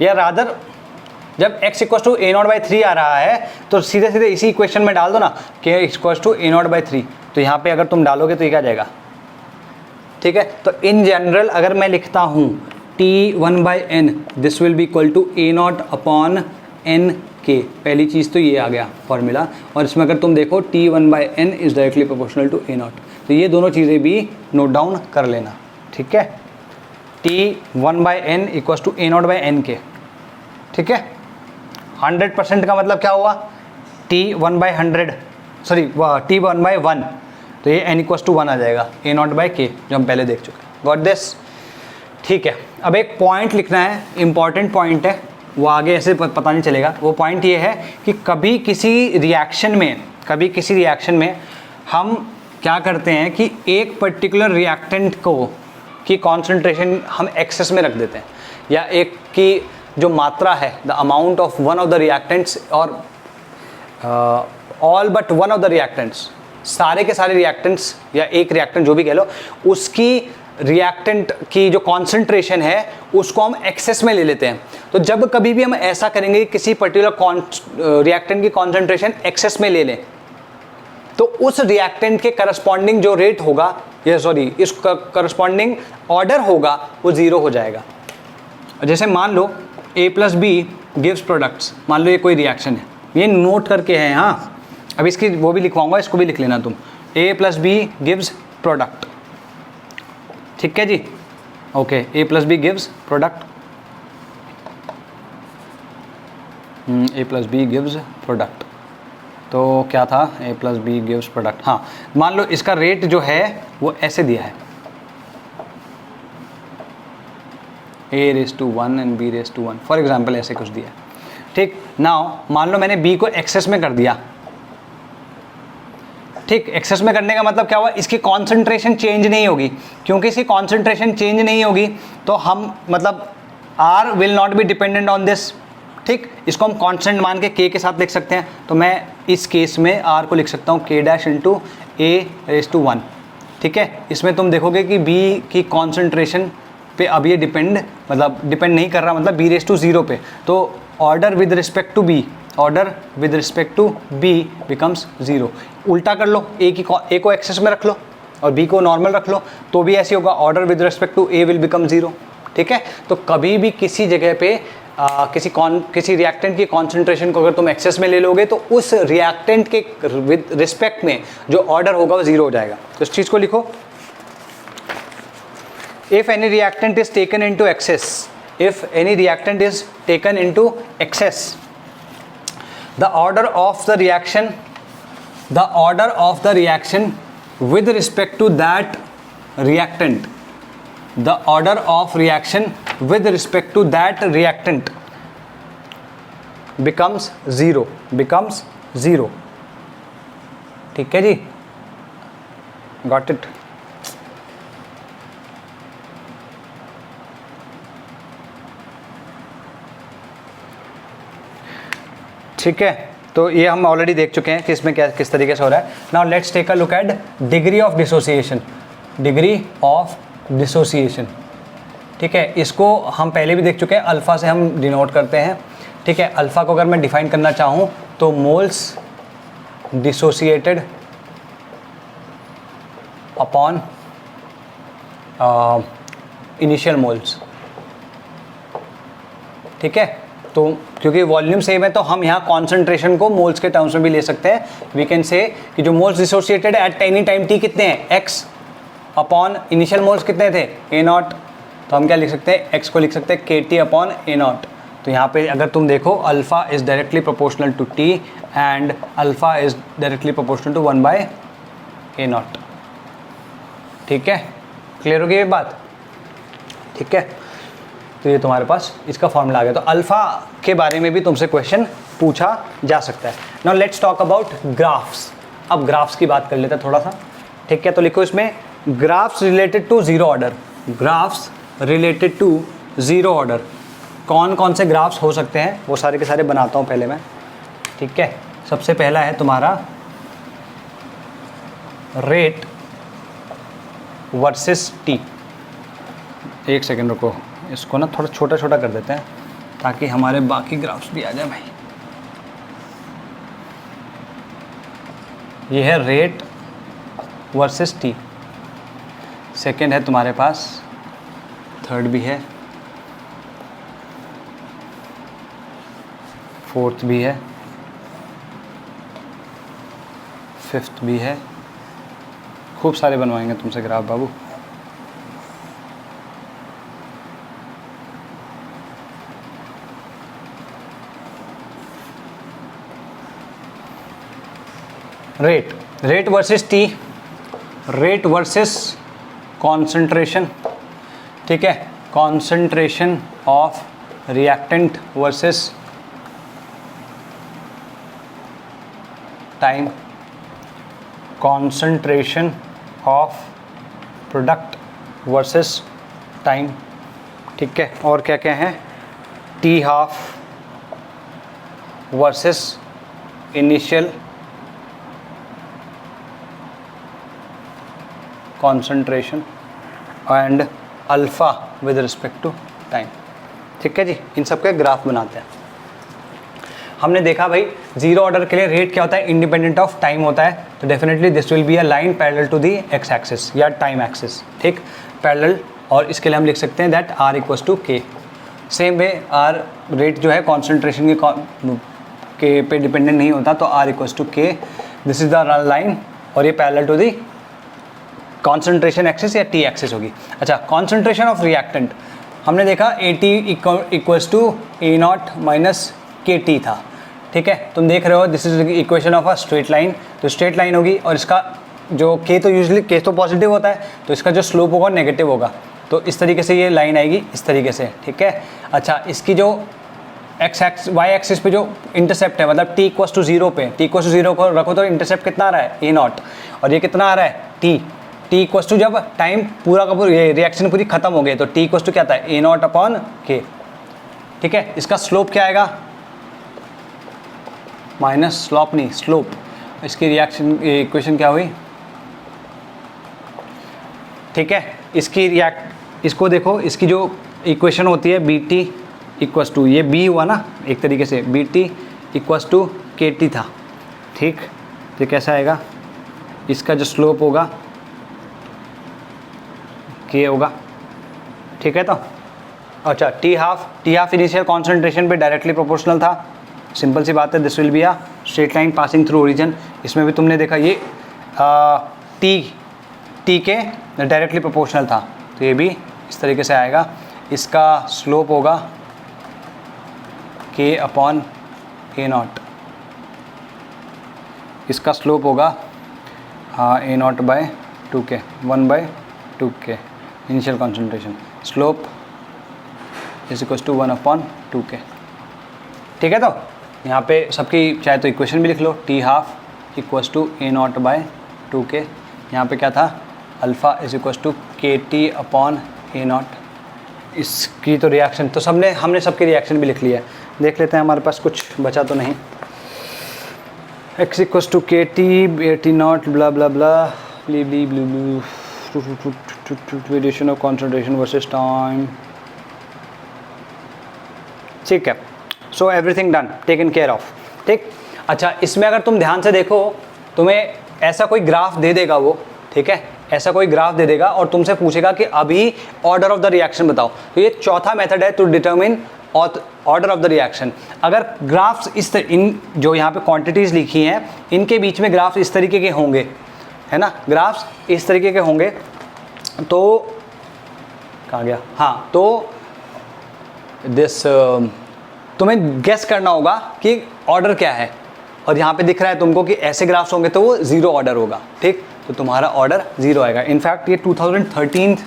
या रादर जब x equal to A naught by 3 आ रहा है तो सीधे सीधे इसी इक्वेशन में डाल दो ना कि equal to A naught by 3, तो यहाँ पे अगर तुम डालोगे तो ये क्या जाएगा, ठीक है। तो इन जनरल अगर मैं लिखता हूँ t1 by N, this will be equal to A naught upon N K, पहली चीज़ तो ये आ गया फॉर्मूला, और इसमें अगर तुम देखो t1 by N is directly proportional to A naught, तो ये दोनों चीज़ें भी नोट डाउन कर लेना, ठीक है। t1 by N equal to A naught by N K, ठीक है। 100% का मतलब क्या हुआ, t1 by 100, sorry t1 by 1, तो ये n इक्वल टू 1 आ जाएगा ए नॉट बाई के, जो हम पहले देख चुके हैं। Got this? ठीक है। अब एक पॉइंट लिखना है, इंपॉर्टेंट पॉइंट है, वो आगे ऐसे पता नहीं चलेगा। वो पॉइंट ये है कि कभी किसी रिएक्शन में हम क्या करते हैं कि एक पर्टिकुलर रिएक्टेंट को की कॉन्सेंट्रेशन हम एक्सेस में रख देते हैं, या एक की जो मात्रा है, the amount of one of the reactants, और all but one of the reactants, सारे के सारे रिएक्टेंट्स या एक रिएक्टेंट जो भी कह लो, उसकी रिएक्टेंट की जो कॉन्सेंट्रेशन है उसको हम एक्सेस में ले लेते हैं। तो जब कभी भी हम ऐसा करेंगे किसी पर्टिकुलर रिएक्टेंट की कॉन्सेंट्रेशन एक्सेस में ले लें, तो उस रिएक्टेंट के करस्पॉन्डिंग जो रेट होगा, इस करस्पॉन्डिंग ऑर्डर होगा, वो ज़ीरो हो जाएगा। जैसे मान लो a plus B gives products, मान लो ये कोई रिएक्शन है, ये नोट करके है, हाँ अब इसकी वो भी लिखवाऊंगा, इसको भी लिख लेना तुम, a plus B gives product, ठीक है जी, okay, a plus B gives product, a plus B gives product, तो क्या था, a plus B gives product, हाँ मान लो इसका रेट जो है वो ऐसे दिया है, a raise to 1 and b raise to 1, for example ऐसे कुछ दिया, ठीक। नाउ मान लो मैंने b को एक्सेस में कर दिया, ठीक। एक्सेस में करने का मतलब क्या हुआ, इसकी कॉन्सेंट्रेशन चेंज नहीं होगी, क्योंकि इसकी कॉन्सेंट्रेशन चेंज नहीं होगी तो हम मतलब r will not be dependent on this, ठीक। इसको हम कांस्टेंट मान के k के साथ लिख सकते हैं, तो मैं इस केस में r को लिख सकता हूँ k dash into a raise to 1, ठीक है। इसमें तुम देखोगे कि b की कॉन्सेंट्रेशन पे अब ये डिपेंड नहीं कर रहा, मतलब b रेस टू 0 पे, तो order with respect to b becomes 0। उल्टा कर लो, a को एक्सेस में रख लो और b को नॉर्मल रख लो, तो भी ऐसे होगा, order with respect to a will become 0, ठीक है। तो कभी भी किसी जगह पे किसी रिएक्टेंट की कॉन्सेंट्रेशन को अगर तुम एक्सेस में ले लोगे तो उस रिएक्टेंट के विद रिस्पेक्ट में जो ऑर्डर होगा वो 0 हो जाएगा। तो इस चीज़ को लिखो, if any reactant is taken into excess, the order of the reaction with respect to that reactant, becomes 0, ठीक है जी, गॉट इट। ठीक है, तो ये हम ऑलरेडी देख चुके हैं कि इसमें क्या किस तरीके से हो रहा है। Now let's take a look at degree of dissociation, ठीक है। इसको हम पहले भी देख चुके हैं, अल्फ़ा से हम डिनोट करते हैं, ठीक है। अल्फ़ा को अगर मैं डिफाइन करना चाहूँ तो moles dissociated upon initial moles, ठीक है। तो क्योंकि वॉल्यूम सेम है तो हम यहाँ कॉन्सेंट्रेशन को मोल्स के टर्म्स में भी ले सकते हैं। वी कैन से कि जो moles dissociated eight any time t कितने हैं, x अपॉन इनिशियल मोल्स कितने थे, a0, तो हम क्या लिख सकते हैं, x को लिख सकते हैं kt अपॉन a0। तो यहाँ पे अगर तुम देखो alpha is directly proportional to t and alpha is directly proportional to 1/a0, ठीक है, क्लियर हो गई ये बात? ठीक है, तो ये तुम्हारे पास इसका फॉर्मूला आ गया। तो अल्फ़ा के बारे में भी तुमसे क्वेश्चन पूछा जा सकता है। Now let's talk about graphs. अब ग्राफ्स की बात कर लेते हैं थोड़ा सा, ठीक है? तो लिखो इसमें graphs related to zero order. Graphs related to zero order, कौन कौन से ग्राफ्स हो सकते हैं वो सारे के सारे बनाता हूँ पहले मैं, ठीक है? सबसे पहला है तुम्हारा रेट वर्सेस टी। एक सेकेंड रुको, इसको ना थोड़ा छोटा छोटा कर देते हैं ताकि हमारे बाकी ग्राफ्स भी आ जाए भाई। ये है रेट वर्सेस टी। सेकेंड है तुम्हारे पास, थर्ड भी है, फोर्थ भी है, फिफ्थ भी है। खूब सारे बनवाएंगे तुमसे ग्राफ बाबू। Rate versus T, rate versus concentration, ठीक है? Concentration of reactant versus time, concentration of product versus time, ठीक है? और क्या क्या है? T half versus initial concentration and alpha with respect to time, ठीक है जी? इन सब के ग्राफ बनाते हैं। हमने देखा भाई जीरो ऑर्डर के लिए रेट क्या होता है? इंडिपेंडेंट ऑफ टाइम होता है। तो definitely this will be a line parallel to the X axis या टाइम एक्सिस, ठीक? पैरेलल, और इसके लिए हम लिख सकते हैं that R equals to K. Same way R rate जो है कॉन्सेंट्रेशन के पे डिपेंडेंट नहीं होता, तो R equals to K, this is the line, और ये parallel to the concentration axis या टी एक्सिस होगी। अच्छा, कॉन्सेंट्रेशन ऑफ रिएक्टेंट हमने देखा ए T equals to A not minus K T था, ठीक है? तुम देख रहे हो this is equation of a straight line, तो स्ट्रेट लाइन होगी और इसका जो के तो यूजुअली के तो पॉजिटिव होता है, तो इसका जो स्लोप होगा नेगेटिव होगा। तो इस तरीके से ये लाइन आएगी, इस तरीके से, ठीक है? अच्छा, इसकी जो वाई एक्सिस पे जो इंटरसेप्ट है, मतलब टी इक्वल्स टू जीरो पे, टी इक्वल्स टू जीरो को रखो तो इंटरसेप्ट कितना आ रहा है? ए नॉट, और ये कितना आ रहा है? टी इक्वल्स टू जब टाइम पूरा का पूरा ये रिएक्शन पूरी खत्म हो गई तो टी इक्वल्स टू क्या आता है? ए नॉट अपॉन के, ठीक है? इसका स्लोप क्या आएगा? माइनस स्लोप नहीं, स्लोप। इसकी रिएक्शन इक्वेशन क्या हुई? ठीक है, इसको देखो, इसकी जो इक्वेशन होती है बी टी इक्वल्स टू, ये बी हुआ ना एक तरीके से, B T equals to K T था, ठीक? तो कैसा आएगा? इसका जो स्लोप होगा के होगा, ठीक है? तो अच्छा, टी हाफ इनिशियल कॉन्सेंट्रेशन पे डायरेक्टली प्रोपोर्शनल था, सिंपल सी बात है। This will be a straight line passing through origin. इसमें भी तुमने देखा ये टी के डायरेक्टली प्रोपोर्शनल था, तो ये भी इस तरीके से आएगा। इसका स्लोप होगा के अपॉन ए नॉट, इसका स्लोप होगा A naught by 2k, 1/2k initial concentration, slope is equals to 1/2k, ठीक है? तो यहाँ पे सबकी चाहे तो इक्वेशन भी लिख लो, T half equals to A naught by 2k। यहाँ पे क्या था? Alpha is equals to K T upon A naught. इसकी तो रिएक्शन तो हमने सबकी रिएक्शन भी लिख लिया है। देख लेते हैं हमारे पास कुछ बचा तो नहीं। X equals to K T not blah blah blah blue variation of concentration versus time, ठीक है? So everything done, taken care of, ठीक? अच्छा, इसमें अगर तुम ध्यान से देखो, तुम्हें ऐसा कोई ग्राफ दे देगा वो, ठीक है? ऐसा कोई ग्राफ दे देगा और तुमसे पूछेगा कि अभी ऑर्डर ऑफ द रिएक्शन बताओ। तो ये चौथा मेथड है to determine order of the reaction. अगर ग्राफ्स इन जो यहाँ पे क्वांटिटीज़ लिखी हैं, इनके बीच में ग्राफ्स इस तरीके के होंगे, है ना? ग्राफ्स इस तरीके के होंगे, तो कहाँ गया? हाँ, तो दिस तुम्हें गेस करना होगा कि ऑर्डर क्या है, और यहाँ पे दिख रहा है तुमको कि ऐसे ग्राफ्स होंगे तो वो जीरो ऑर्डर होगा, ठीक? तो तुम्हारा ऑर्डर 0 आएगा। इनफैक्ट ये 2013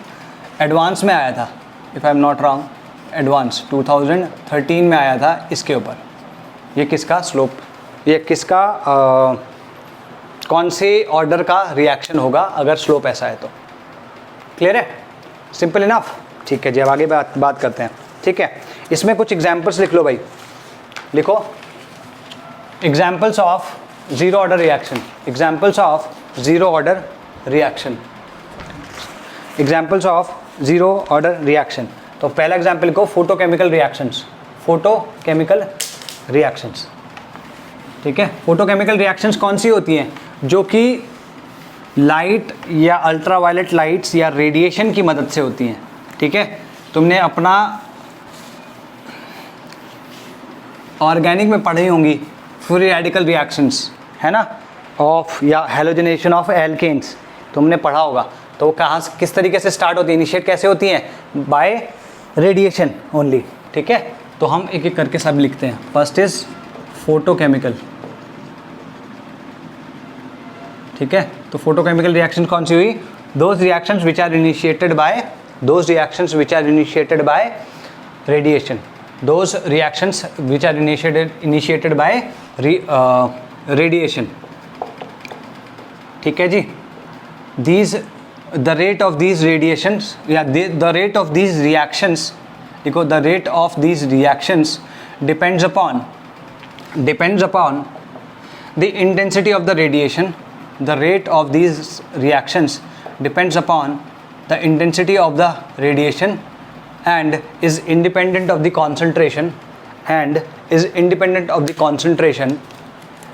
एडवांस में आया था, if I am not wrong, advance 2013 में आया था इसके ऊपर। ये किसका स्लोप, ये किसका कौन से ऑर्डर का रिएक्शन होगा अगर स्लोप ऐसा है तो। क्लियर है, सिंपल इनफ। ठीक है जी, अब आगे बात करते हैं। ठीक है, इसमें कुछ एग्जांपल्स लिख लो भाई, लिखो examples of zero order reaction, examples of zero order reaction, examples of zero order reaction. तो पहला एग्जांपल को फोटोकेमिकल रिएक्शंस, फोटोकेमिकल रिएक्शंस। ठीक है, फोटोकेमिकल रिएक्शंस कौन सी होती हैं, जो कि लाइट या अल्ट्रावायलेट लाइट्स या रेडिएशन की मदद से होती हैं। ठीक है, तुमने अपना ऑर्गेनिक में पढ़ी होंगी फ्री रेडिकल रिएक्शंस, है ना, ऑफ या हेलोजनेशन ऑफ एल्केन्स, तुमने पढ़ा होगा। तो वो कहाँ से किस तरीके से स्टार्ट होती है, इनिशिएट कैसे होती हैं, बाय रेडिएशन ओनली। ठीक है, तो हम एक एक करके सब लिखते हैं। First is photochemical. ठीक है, तो फोटोकेमिकल रिएक्शन कौन सी हुई, those reactions which are initiated by, those reactions which are initiated by radiation, those reactions which are initiated by radiation. ठीक है जी, these the rate of these radiations या the rate of these reactions, देखो the rate of these reactions depends upon the intensity of the radiation, the rate of these reactions depends upon the intensity of the radiation and is independent of the concentration and is independent of the concentration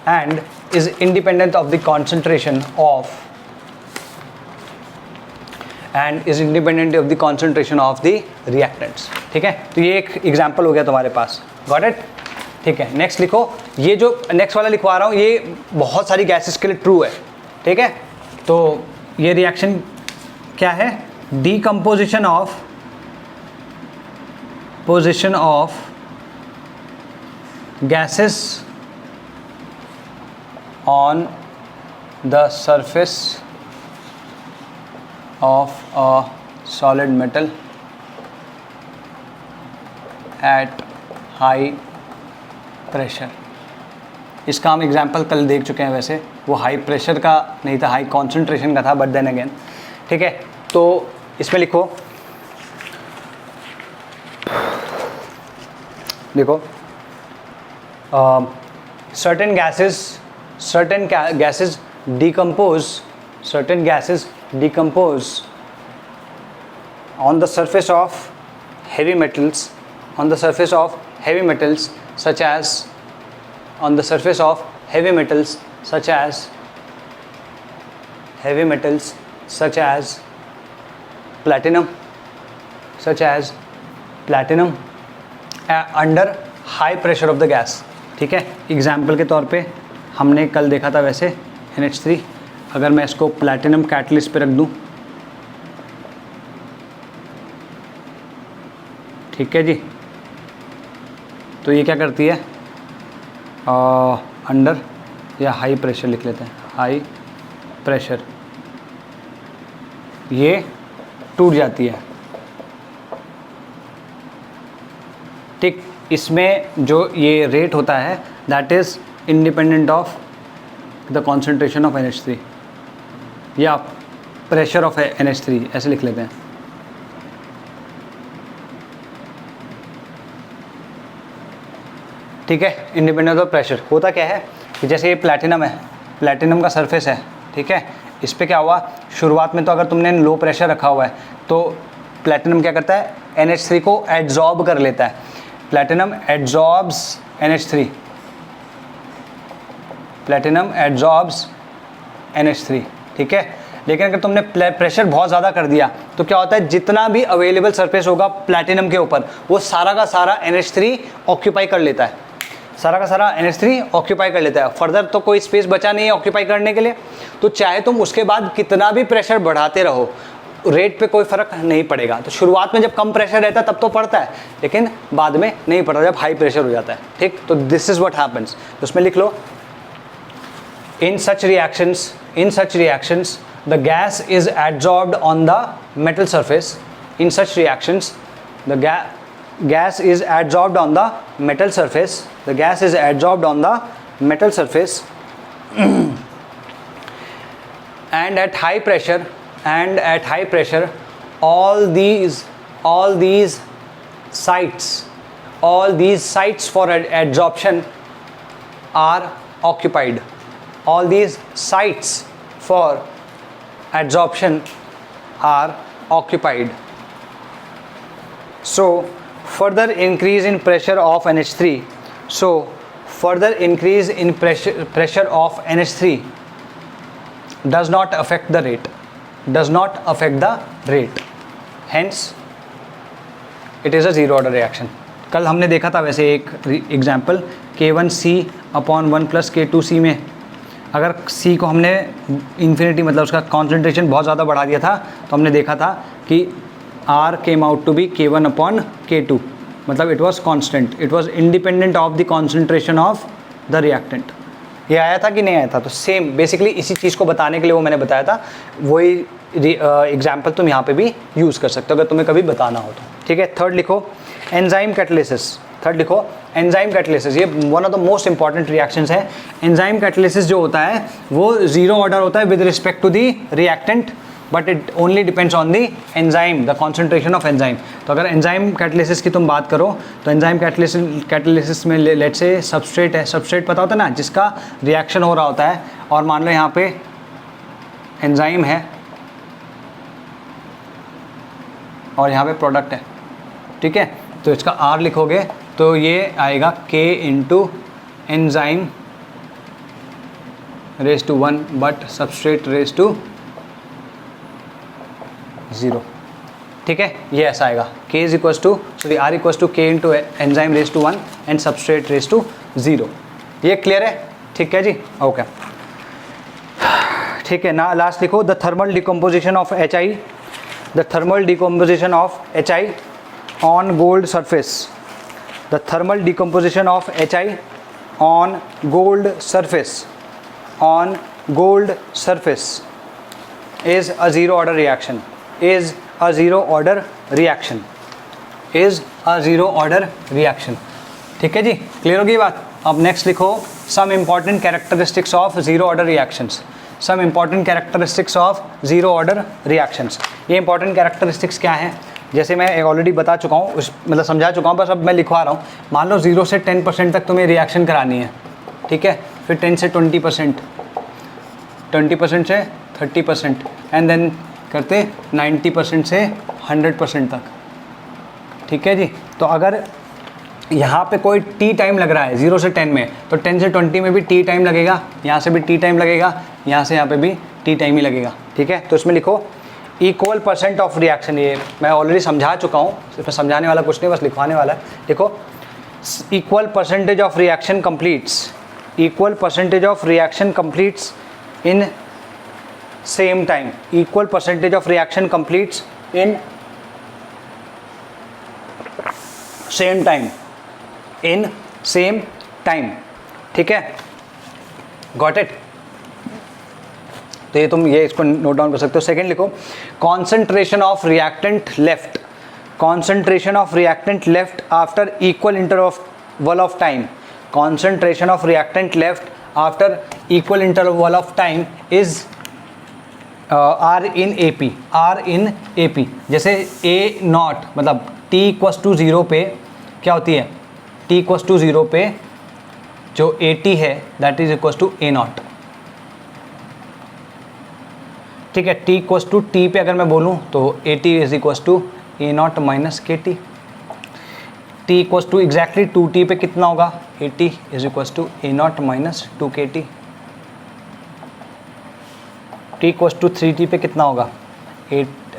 and is independent of the concentration of and is independent of the concentration of the reactants। ठीक है, तो ये एक एग्जांपल हो गया तुम्हारे पास, गॉट इट। ठीक है, नेक्स्ट लिखो, ये जो नेक्स्ट वाला लिखवा रहा हूँ ये बहुत सारी गैसेस के लिए ट्रू है। ठीक है, तो ये रिएक्शन क्या है, decomposition of gases on the surface of a solid metal at high pressure। इसका हम एग्जाम्पल कल देख चुके हैं, वैसे वो हाई प्रेशर का नहीं था, हाई कॉन्सेंट्रेशन का था, बट देन अगेन। ठीक है, तो इसमें लिखो, देखो certain gases decompose on the surface of heavy metals, such as platinum under high pressure of the gas। ठीक है, एग्जाम्पल के तौर पे हमने कल देखा था वैसे NH3, अगर मैं इसको प्लैटिनम कैटलिस्ट पे रख दूं, ठीक है जी, तो ये क्या करती है, अंडर या हाई प्रेशर लिख लेते हैं, हाई प्रेशर, ये टूट जाती है। ठीक, इसमें जो ये रेट होता है that is independent of the concentration of NH3 या प्रेशर ऑफ NH3, ऐसे लिख लेते हैं। ठीक है, इंडिपेंडेंट ऑफ प्रेशर। होता क्या है कि जैसे ये प्लैटिनम है, प्लैटिनम का सरफेस है, ठीक है, इस पर क्या हुआ, शुरुआत में तो अगर तुमने लो प्रेशर रखा हुआ है तो प्लैटिनम क्या करता है, NH3 को एड्जॉर्ब कर लेता है, प्लैटिनम एड्जॉर्ब्स NH3, प्लैटिनम एड्जॉर्ब्स NH3। ठीक है, लेकिन अगर तुमने प्रेशर बहुत ज़्यादा कर दिया तो क्या होता है, जितना भी अवेलेबल सरफेस होगा प्लैटिनम के ऊपर वो सारा का सारा NH3 ऑक्यूपाई कर लेता है, सारा का सारा NH3 ऑक्यूपाई कर लेता है। फर्दर तो कोई स्पेस बचा नहीं है ऑक्यूपाई करने के लिए, तो चाहे तुम उसके बाद कितना भी प्रेशर बढ़ाते रहो रेट पे कोई फ़र्क नहीं पड़ेगा। तो शुरुआत में जब कम प्रेशर रहता है तब तो पड़ता है, लेकिन बाद में नहीं पड़ता जब हाई प्रेशर हो जाता है। ठीक, तो दिस इज़ व्हाट हैपेंस। उसमें लिख लो, in such reactions the gas is absorbed on the metal surface. In such reactions, the gas is adsorbed on the metal surface. The gas is adsorbed on the metal surface and at high pressure, all these sites for adsorption are occupied. All these sites for adsorption are occupied. So further increase in pressure of NH3. So further increase in pressure of NH3 does not affect the rate. Does not affect the rate. Hence it is a zero order reaction. कल हमने देखा था वैसे एक example K1C upon 1 plus K2C में अगर C को हमने इन्फिनिटी मतलब उसका कॉन्सेंट्रेशन बहुत ज़्यादा बढ़ा दिया था तो हमने देखा था कि R came out to be K1 upon K2 मतलब it was constant, it was independent of the concentration of the reactant. ये आया था कि नहीं आया था? तो सेम बेसिकली इसी चीज़ को बताने के लिए वो मैंने बताया था, वही एग्जाम्पल तुम यहाँ पे भी यूज़ कर सकते हो अगर तुम्हें कभी बताना हो तो. ठीक है. थर्ड लिखो एंजाइम कैटालिसिस. थर्ड लिखो एंजाइम कैटालिसिस. ये one of the most important reactions है. एंजाइम कैटालिसिस जो होता है वो जीरो ऑर्डर होता है with respect to the reactant, but it only depends on the enzyme, the concentration of enzyme. तो अगर एंजाइम कैटालिसिस की तुम बात करो तो एंजाइम कैटालिसिस में लेट से सबस्ट्रेट है. सबस्ट्रेट पता होता है ना जिसका रिएक्शन हो रहा होता है, और मान लो यहाँ पे एंजाइम है और यहाँ पे प्रोडक्ट है. ठीक है. तो इसका R लिखोगे तो ये आएगा K into enzyme raise to 1 but substrate raise to 0. ठीक है. ये ऐसा आएगा K is equals to R equals to K into enzyme raise to 1 and substrate raise to 0. ये क्लियर है? ठीक है जी. ओके. ठीक है ना. लास्ट लिखो the thermal decomposition of HI. The thermal decomposition of HI on gold surface. The thermal decomposition of HI on gold surface is a zero order reaction. Is a zero order reaction. Is a zero order reaction. ठीक है जी. क्लियर होगी बात. अब नेक्स्ट लिखो some important characteristics of zero order reactions. Some important characteristics of zero order reactions. ये important characteristics क्या हैं? जैसे मैं ऑलरेडी बता चुका हूँ, मतलब समझा चुका हूँ, बस अब मैं लिखवा रहा हूँ. मान लो 0 से 10% तक तुम्हें रिएक्शन करानी है. ठीक है. फिर 10 से 20%, 20% से 30% एंड देन करते 90% से 100% तक. ठीक है जी. तो अगर यहाँ पे कोई टी टाइम लग रहा है 0 से 10 में, तो 10 से 20 में भी टी टाइम लगेगा, यहाँ से भी टी टाइम लगेगा, यहाँ से यहाँ पे भी टी टाइम ही लगेगा. ठीक है. तो इसमें लिखो इक्वल परसेंट ऑफ रिएक्शन. ये मैं ऑलरेडी समझा चुका हूँ, इसमें समझाने वाला कुछ नहीं, बस लिखवाने वाला है. देखो equal percentage of reaction completes. Equal percentage of reaction completes in same time. Equal percentage of reaction completes in same time. In same time. ठीक है. Got it. तो ये तुम ये इसको नोट डाउन कर सकते हो. सेकंड लिखो concentration of reactant left. Concentration of reactant left after equal interval of time. Concentration of reactant left after equal interval of time is R in AP. R in AP. जैसे A नॉट मतलब t इक्वस टू 0 पे क्या होती है? t इक्वस टू 0 पे जो AT है that is equals to A naught. ठीक है. t इक्वस टू टी पे अगर मैं बोलूँ तो AT is equals to A naught minus KT. t equals to exactly 2t पे कितना होगा? AT is equals to A naught minus 2KT. t equals to 3t पे कितना होगा?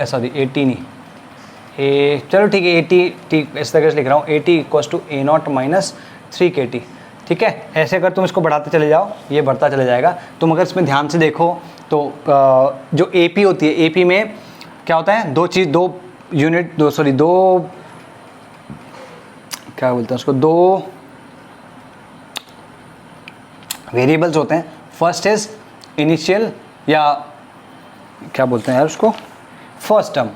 सॉरी 80 नहीं, चलो ठीक है 80 इस तरह से लिख रहा हूँ. AT equals to A naught minus 3KT. ठीक है. ऐसे अगर तुम इसको बढ़ाते चले जाओ ये बढ़ता चले जाएगा. तुम अगर इसमें ध्यान से देखो तो जो AP होती है, AP में क्या होता है? दो क्या बोलते हैं उसको, 2 वेरिएबल्स होते हैं. फर्स्ट इज इनिशियल या क्या बोलते हैं यार उसको, फर्स्ट टर्म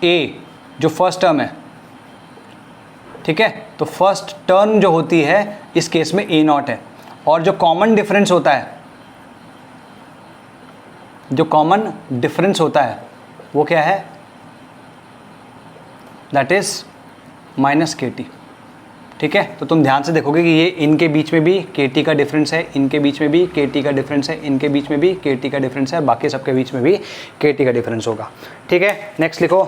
ए, जो फर्स्ट टर्म है, ठीक है। तो फर्स्ट टर्म जो होती है इस केस में ए नॉट है, और जो कॉमन डिफरेंस होता है, जो कॉमन डिफरेंस होता है वो क्या है, that is minus K T, ठीक है। तो तुम ध्यान से देखोगे कि ये इनके बीच में भी के टी का डिफरेंस है, इनके बीच में भी के टी का डिफरेंस है, इनके बीच में भी के टी का डिफरेंस है, बाकी सबके बीच में भी के टी का डिफरेंस होगा, ठीक है। नेक्स्ट लिखो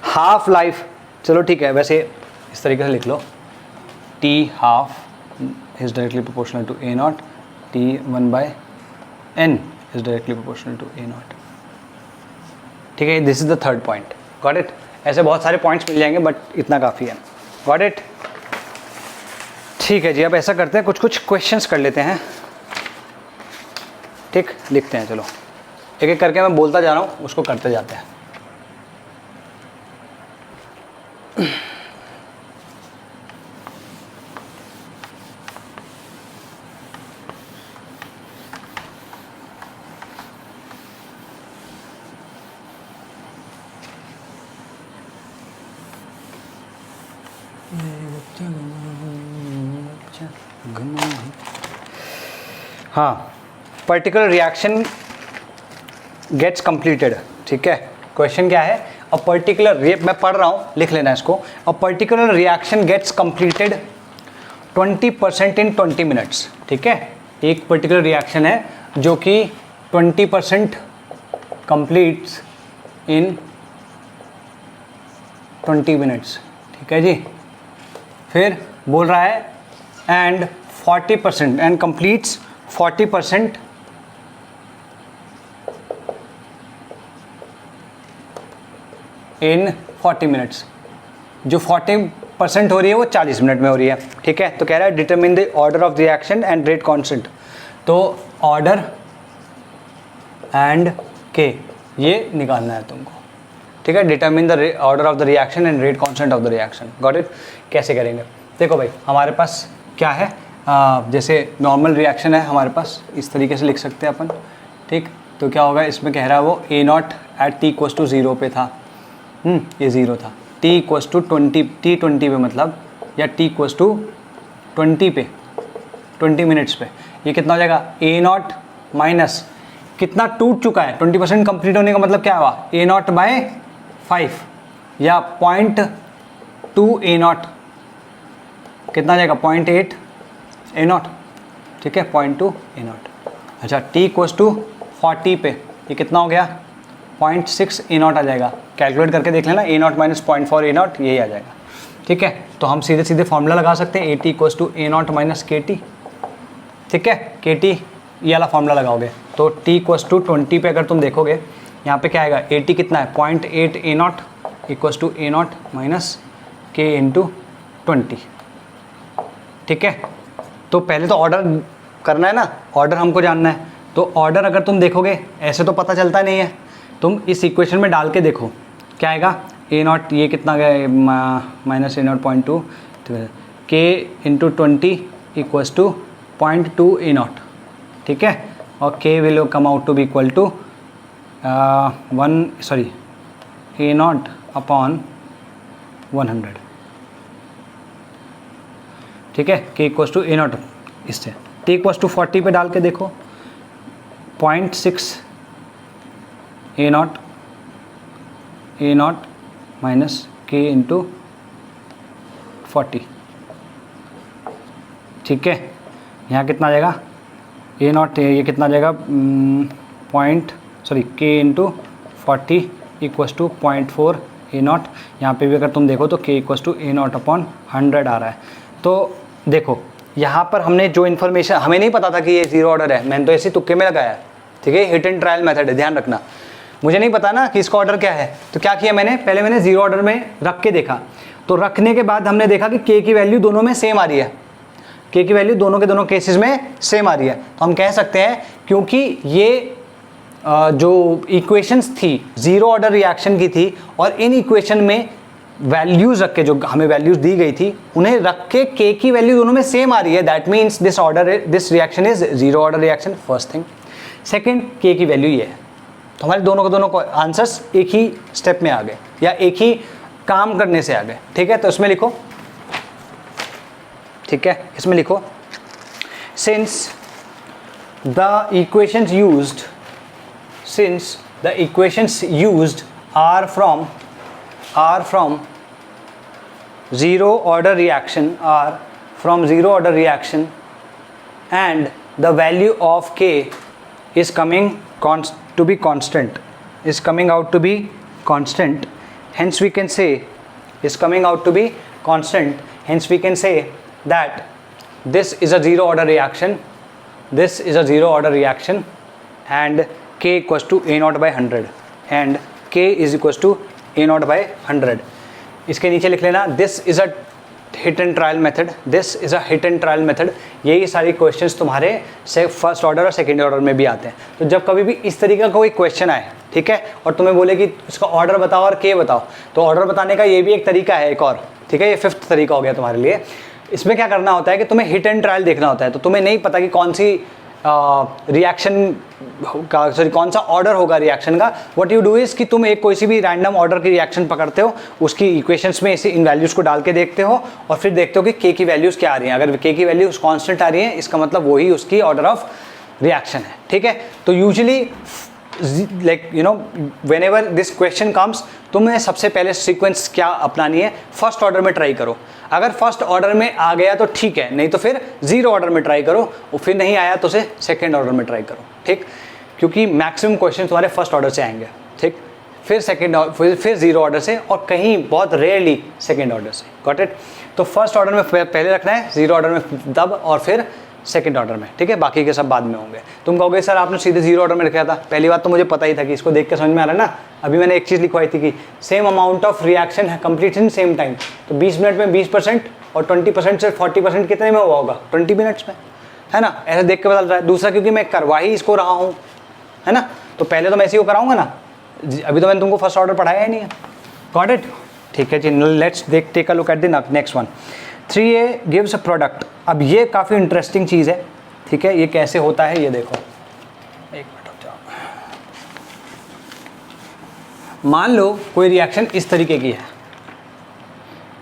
हाफ लाइफ, चलो ठीक है, वैसे इस तरीके से लिख लो, T half is directly proportional to A naught, T 1/n is directly proportional to A naught, ठीक है। This is the third point, got it. ऐसे बहुत सारे पॉइंट्स मिल जाएंगे बट इतना काफ़ी है, गॉट इट। ठीक है जी, अब ऐसा करते हैं, कुछ कुछ क्वेश्चंस कर लेते हैं, ठीक, लिखते हैं, चलो एक एक करके मैं बोलता जा रहा हूँ, उसको करते जाते हैं। हाँ, पर्टिकुलर रिएक्शन गेट्स कंप्लीटेड, ठीक है। क्वेश्चन क्या है, अ पर्टिकुलर, मैं पढ़ रहा हूँ, लिख लेना इसको। A particular reaction gets completed 20% in 20 minutes, ठीक है। एक पर्टिकुलर रिएक्शन है जो कि 20% कंप्लीट्स इन 20 मिनट्स, ठीक है जी। फिर बोल रहा है and 40% and completes 40% in 40 minutes. जो 40% हो रही है वो 40 मिनट में हो रही है, ठीक है। तो कह रहा है determine the order of reaction and rate constant. तो ऑर्डर एंड के ये निकालना है तुमको, ठीक है। Determine the order of the reaction and rate constant of the reaction, got it. कैसे करेंगे, देखो भाई, हमारे पास क्या है, जैसे नॉर्मल रिएक्शन है हमारे पास, इस तरीके से लिख सकते हैं अपन, ठीक। तो क्या होगा, इसमें कह रहा है वो A naught at T equals to 0 पे था, ये 0 था, टी इक्वल्स टू 20, टी 20 पे मतलब, या टी इक्वल्स टू 20 पे, 20 मिनट्स पे, ये कितना हो जाएगा, ए नॉट माइनस कितना टूट चुका है, 20% कंप्लीट होने का मतलब क्या हुआ, ए नॉट बाय 5 या 0.2 ए नॉट, कितना जाएगा 0.8 ए नॉट, ठीक है, 0.2 ए नॉट। अच्छा, टी इक्वल्स टू 40 पे ये कितना हो गया, 0.6 ए नॉट आ जाएगा। कैलकुलेट करके देख लेना, ए नॉट माइनस 0.4 ए नॉट यही आ जाएगा, ठीक है। तो हम सीधे सीधे फॉर्मूला लगा सकते हैं, A T equals to A not minus K T, ठीक है। के टी ये वाला फॉर्मूला लगाओगे तो टी इक्वल्स टू 20 पे अगर तुम देखोगे यहाँ पे क्या आएगा, ए टी कितना है 0.8 A naught equals to A not minus K into 20, ठीक है। तो पहले तो ऑर्डर करना है ना, ऑर्डर हमको जानना है। तो ऑर्डर अगर तुम देखोगे ऐसे तो पता चलता नहीं है, तुम इस इक्वेशन में डाल के देखो क्या आएगा, ए नॉट ये कितना गया minus A naught 0.2, K into 20 equals to 0.2 A naught, ठीक है। और K will come out to be equal to A naught upon 100, ठीक है। K equals to A naught, इससे टी इक्वल्स टू 40 पे डाल के देखो, 0.6 A not minus K into 40, ठीक है। यहाँ कितना आ जाएगा, ए नॉट ये कितना आ जाएगा, K into 40 equals to 0.4 A naught. यहाँ पे भी अगर तुम देखो तो K equals to A naught upon 100 आ रहा है। तो देखो यहाँ पर हमने जो इन्फॉर्मेशन, हमें नहीं पता था कि ये 0 ऑर्डर है, मैंने तो ऐसे तुक्के में लगाया, ठीक है। हिट एंड ट्रायल मेथड है, ध्यान रखना। मुझे नहीं पता ना कि इसका ऑर्डर क्या है, तो क्या किया मैंने, पहले मैंने 0 ऑर्डर में रख के देखा। तो रखने के बाद हमने देखा कि के की वैल्यू दोनों में सेम आ रही है, के की वैल्यू दोनों के दोनों केसेस में सेम आ रही है। तो हम कह सकते हैं क्योंकि ये जो इक्वेशंस थी 0 ऑर्डर रिएक्शन की थी, और इन इक्वेशन में वैल्यूज रख के, जो हमें वैल्यूज दी गई थी उन्हें रख के के की वैल्यू दोनों में सेम आ रही है, that means this reaction is 0 order reaction, first thing. Second, के की वैल्यू ये है, तो हमारे दोनों के दोनों आंसर्स एक ही स्टेप में आ गए या एक ही काम करने से आ गए, ठीक है। तो इसमें लिखो, ठीक है, इसमें लिखो since the equations used are from zero order reaction and the value of k is coming out to be constant, hence we can say that this is a zero order reaction and k equals to a naught by 100 and k is equals to a naught by 100। इसके नीचे लिख लेना this is a hit and trial method। यही सारी क्वेश्चंस तुम्हारे से फर्स्ट ऑर्डर और सेकंड ऑर्डर में भी आते हैं। तो जब कभी भी इस तरीके का कोई क्वेश्चन आए, ठीक है, और तुम्हें बोले कि इसका ऑर्डर बताओ और के बताओ, तो ऑर्डर बताने का ये भी एक तरीका है एक और, ठीक है, ये 5th तरीका हो गया तुम्हारे लिए। इसमें क्या करना होता है कि तुम्हें हिट एंड ट्रायल देखना होता है। तो तुम्हें नहीं पता कि कौन सी रिएक्शन का, सॉरी, कौन सा ऑर्डर होगा रिएक्शन का। व्हाट यू डू इज़ कि तुम एक कोई सी भी रैंडम ऑर्डर की रिएक्शन पकड़ते हो, उसकी इक्वेशंस में इसे इन वैल्यूज़ को डाल के देखते हो और फिर देखते हो कि के की वैल्यूज़ क्या आ रही हैं। अगर के की वैल्यूज़ कांस्टेंट आ रही हैं, इसका मतलब वही उसकी ऑर्डर ऑफ रिएक्शन है, ठीक है। तो usually like you know whenever this question comes, तुम्हें सबसे पहले सीक्वेंस क्या अपनानी है, फर्स्ट ऑर्डर में ट्राई करो। अगर फर्स्ट ऑर्डर में आ गया तो ठीक है, नहीं तो फिर जीरो ऑर्डर में ट्राई करो, और फिर नहीं आया तो उसे सेकेंड ऑर्डर में ट्राई करो, ठीक, क्योंकि मैक्सिमम क्वेश्चन तुम्हारे फर्स्ट ऑर्डर से आएंगे, ठीक, फिर सेकेंड, फिर जीरो ऑर्डर से, और कहीं बहुत रेयरली सेकेंड ऑर्डर से। Got it. तो फर्स्ट ऑर्डर में पहले रखना है, जीरो ऑर्डर में तब, और फिर सेकंड ऑर्डर में, ठीक है, बाकी के सब बाद में होंगे। तुम कहोगे सर आपने सीधे जीरो ऑर्डर में रखा था। पहली बात तो मुझे पता ही था कि इसको देख के समझ में आ रहा है ना। अभी मैंने एक चीज़ लिखवाई थी कि सेम अमाउंट ऑफ रिएक्शन है कंप्लीट इन सेम टाइम। तो 20 मिनट में 20% और 20% से 40% कितने में हुआ होगा, 20 मिनट्स में, है ना। ऐसे देख के बदल रहा है। दूसरा क्योंकि मैं करवा ही इसको रहा हूँ, है ना, तो पहले तो मैं इसी को कराऊंगा ना। अभी तो मैंने तुमको फर्स्ट ऑर्डर पढ़ाया ही नहीं है। गॉट इट, ठीक है जी। Let's take a look at the next one. 3A gives a product. अब ये काफ़ी इंटरेस्टिंग चीज़ है, ठीक है। ये कैसे होता है ये देखो, एक मिनट रुक जाओ। मान लो कोई रिएक्शन इस तरीके की है।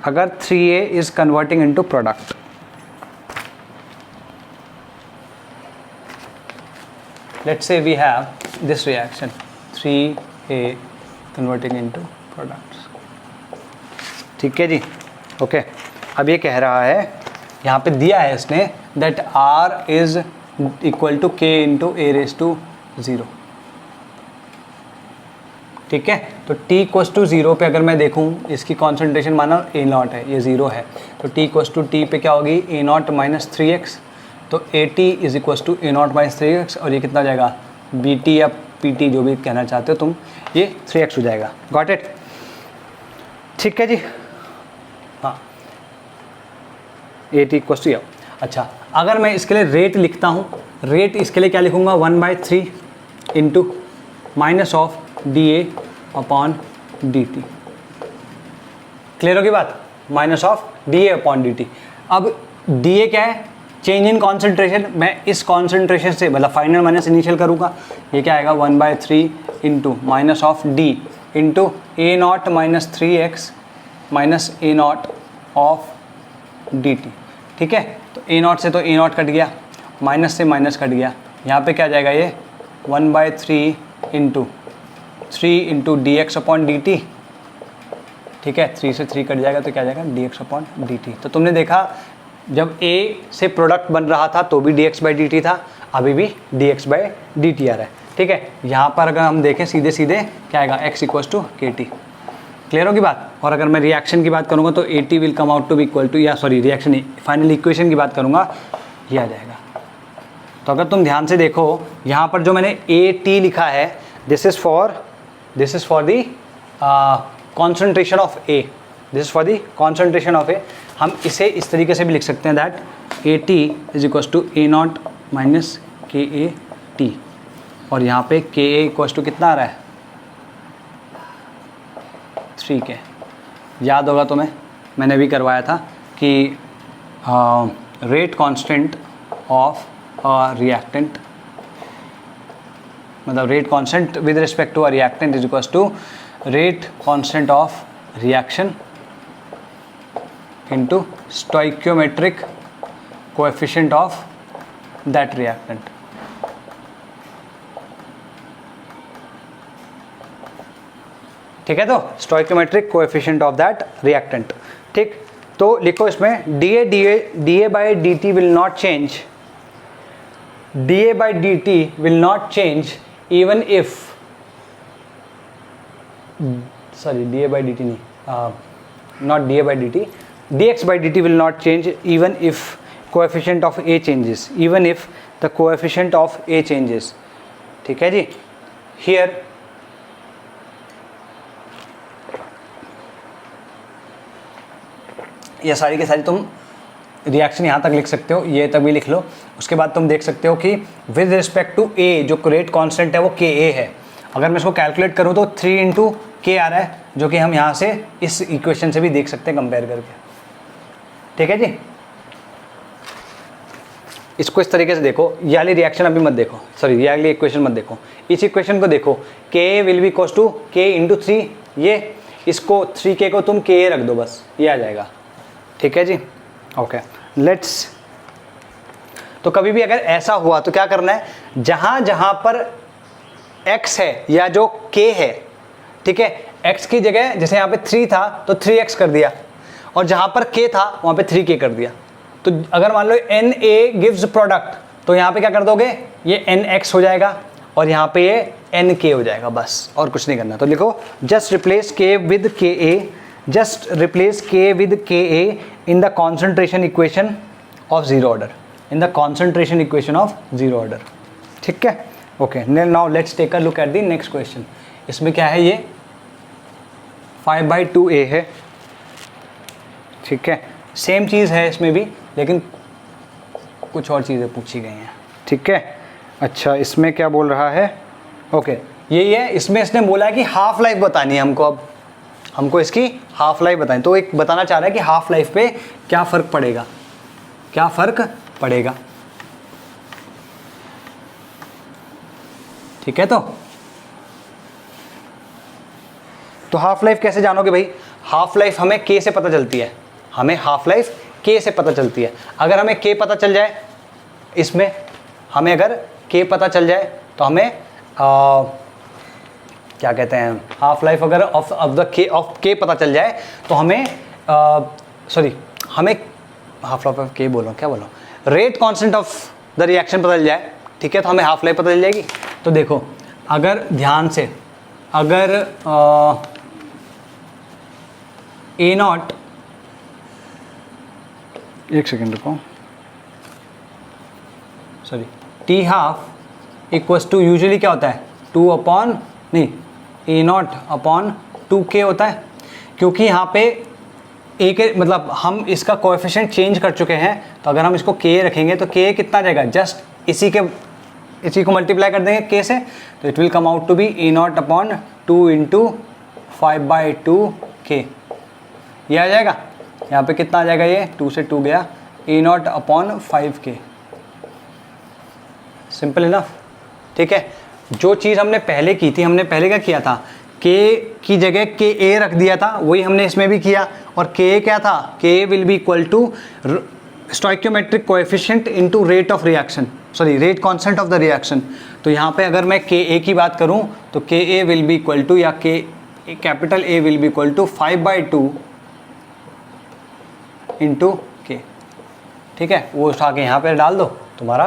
अगर 3A is converting into product, let's say we have this reaction 3A converting into product, ठीक है जी, ओके। अब ये कह रहा है, यहाँ पे दिया है इसने, that R is equal to K into A raise to 0, ठीक है। तो T इक्वल्स टू 0 पे अगर मैं देखूँ, इसकी कॉन्सेंट्रेशन माना A0 है, ये 0 है, तो T इक्वल्स टू T पे क्या होगी, A0 माइनस 3x। तो AT is equals to A0 minus 3x, और ये कितना हो जाएगा, BT या PT जो भी कहना चाहते हो तुम, ये 3x हो जाएगा। गॉट इट, ठीक है जी, हाँ। AT इक्वल्स टू, अच्छा, अगर मैं इसके लिए रेट लिखता हूँ, रेट इसके लिए क्या लिखूँगा, 1/3 into minus of DA upon DT। Clear होगी बात, minus of DA upon DT। अब DA क्या है, चेंज इन कॉन्सेंट्रेशन। मैं इस कॉन्सेंट्रेशन से मतलब फाइनल माइनस इनिशियल करूँगा, ये क्या आएगा, 1/3 into minus of D into A0 minus 3x minus A0 of DT, ठीक है। तो A0 से तो A0 कट गया, माइनस से माइनस कट गया, यहाँ पे क्या जाएगा, ये 1/3 into 3 into DX upon DT, ठीक है। 3 से 3 कट जाएगा तो क्या जाएगा, DX अपॉन DT। तो तुमने देखा जब A से प्रोडक्ट बन रहा था तो भी DX बाई DT था, अभी भी DX बाई DT आ रहा है, ठीक है। यहाँ पर अगर हम देखें सीधे सीधे क्या आएगा, x equals to KT। Clear होगी बात। और अगर मैं रिएक्शन की बात करूँगा तो AT will come out to be equal to, या सॉरी रिएक्शन फाइनल इक्वेशन की बात करूँगा, ये आ जाएगा। तो अगर तुम ध्यान से देखो यहाँ पर जो मैंने AT लिखा है, this is for the concentration of A, this is for the concentration of A। हम इसे इस तरीके से भी लिख सकते हैं, that AT is equals to A0 minus KAT, और यहाँ पे KA इक्वल्स टू कितना आ रहा है, 3K। याद होगा तुम्हें, मैंने भी करवाया था कि रेट कांस्टेंट ऑफ रिएक्टेंट मतलब rate constant with respect to a reactant is equal to rate constant of reaction into stoichiometric coefficient of that reactant. ठीक है, तो stoichiometric coefficient of that reactant. ठीक, तो लिखो इसमें D A by D T will not change, D A by D T will not change even if, sorry D A by D T नहीं, not D A by D T, D x by D T will not change even if coefficient of A changes, even if the coefficient of A changes. ठीक है जी, हियर ये सारी की सारी तुम रिएक्शन यहाँ तक लिख सकते हो, ये तक भी लिख लो। उसके बाद तुम देख सकते हो कि विद रिस्पेक्ट टू ए जो रेट कांस्टेंट है वो के ए है। अगर मैं इसको कैलकुलेट करूँ तो 3 इंटू के आ रहा है, जो कि हम यहाँ से इस इक्वेशन से भी देख सकते हैं कंपेयर करके। ठीक है जी, इसको इस तरीके से देखो, ये वाली रिएक्शन अभी मत देखो, सॉरी ये वाली इक्वेशन मत देखो, इस इक्वेशन को देखो, के will be equals to K into 3, ये इसको 3k को तुम के रख दो, बस ये आ जाएगा। ठीक है जी, ओके लेट्स, तो कभी भी अगर ऐसा हुआ तो क्या करना है, जहां जहां पर x है या जो k है, ठीक है, x की जगह जैसे यहाँ पे 3 था तो 3x कर दिया, और जहां पर k था वहां पे 3k कर दिया। तो अगर मान लो Na गिव्स प्रोडक्ट, तो यहाँ पे क्या कर दोगे, ये nx हो जाएगा और यहाँ पे ये nk हो जाएगा, बस और कुछ नहीं करना। तो लिखो just replace k with ka, just replace k with ka in the concentration equation of zero order, in the concentration equation of zero order। ठीक है, okay, now let's take a look at the next question। इसमें क्या है, ये 5/2a है। ठीक है, सेम चीज़ है इसमें भी, लेकिन कुछ और चीज़ें पूछी गई हैं। ठीक है, अच्छा इसमें क्या बोल रहा है, ओके यही है, इसमें इसने बोला है कि हाफ लाइफ बतानी है हमको, अब हमको इसकी हाफ लाइफ बताएं। तो एक बताना चाह रहा है कि हाफ लाइफ पे क्या फ़र्क पड़ेगा, क्या फ़र्क पड़ेगा। ठीक है, तो हाफ लाइफ कैसे जानोगे भाई, हाफ लाइफ हमें के से पता चलती है, हमें हाफ लाइफ के से पता चलती है। अगर हमें के पता चल जाए, इसमें हमें अगर के पता चल जाए तो हमें क्या कहते हैं, हाफ लाइफ अगर ऑफ के पता चल जाए तो हमें सॉरी हमें हाफ लाइफ ऑफ के बोलो, क्या बोलो, rate constant of the reaction पता चल जाए। ठीक है, तो हमें हाफ लाइफ पता चल जाएगी। तो देखो अगर ध्यान से, अगर ए नॉट, एक सेकेंड रुको, sorry T half equals to, usually क्या होता है 2 अपॉन नहीं ए नॉट अपॉन 2k होता है, क्योंकि यहाँ पे ए के मतलब हम इसका कोएफिशिएंट चेंज कर चुके हैं। तो अगर हम इसको k रखेंगे तो k कितना आ जाएगा, जस्ट इसी को मल्टीप्लाई कर देंगे k से, तो it will come out to be A naught upon 2 into 5/2k, ये आ जाएगा। यहाँ पे कितना आ जाएगा, ये 2 से 2 गया, A naught upon 5k, simple enough. ठीक है, जो चीज़ हमने पहले की थी, हमने पहले क्या किया था, k की जगह के ए रख दिया था, वही हमने इसमें भी किया। और k क्या था, k will be equal to stoichiometric coefficient into rate of reaction, sorry rate constant of the reaction. तो यहाँ पे अगर मैं ka की बात करूँ तो ka will be equal to, या capital A will be equal to 5/2 into k। ठीक है, वो उठा के यहाँ पे डाल दो, तुम्हारा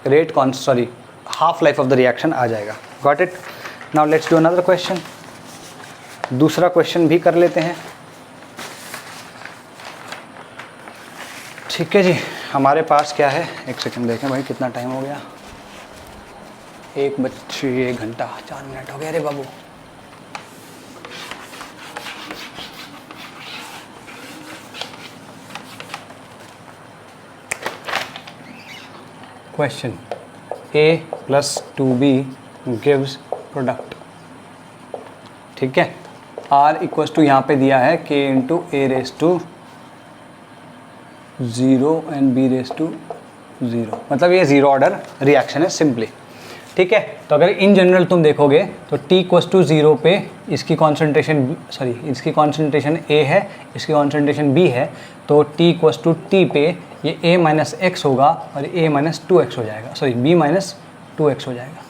rate sorry half life of the reaction आ जाएगा। Got it. Now let's do another question, दूसरा क्वेश्चन भी कर लेते हैं। ठीक है जी, हमारे पास क्या है, एक सेकंड देखें भाई कितना टाइम हो गया, 1 घंटा 4 मिनट हो गए रे बाबू। Question, a + 2b gives product. ठीक है, r इक्वल्स टू यहाँ पे दिया है k into a raise to 0 and b raise to 0, मतलब ये 0 ऑर्डर रिएक्शन है सिंपली। ठीक है। तो अगर इन जनरल तुम देखोगे तो t इक्वल्स टू 0 पे इसकी कॉन्सेंट्रेशन इसकी कॉन्सेंट्रेशन A है, इसकी कॉन्सेंट्रेशन B है, तो t इक्वल्स टू t पे ये A माइनस एक्स होगा और A माइनस 2x हो जाएगा, B माइनस 2x हो जाएगा।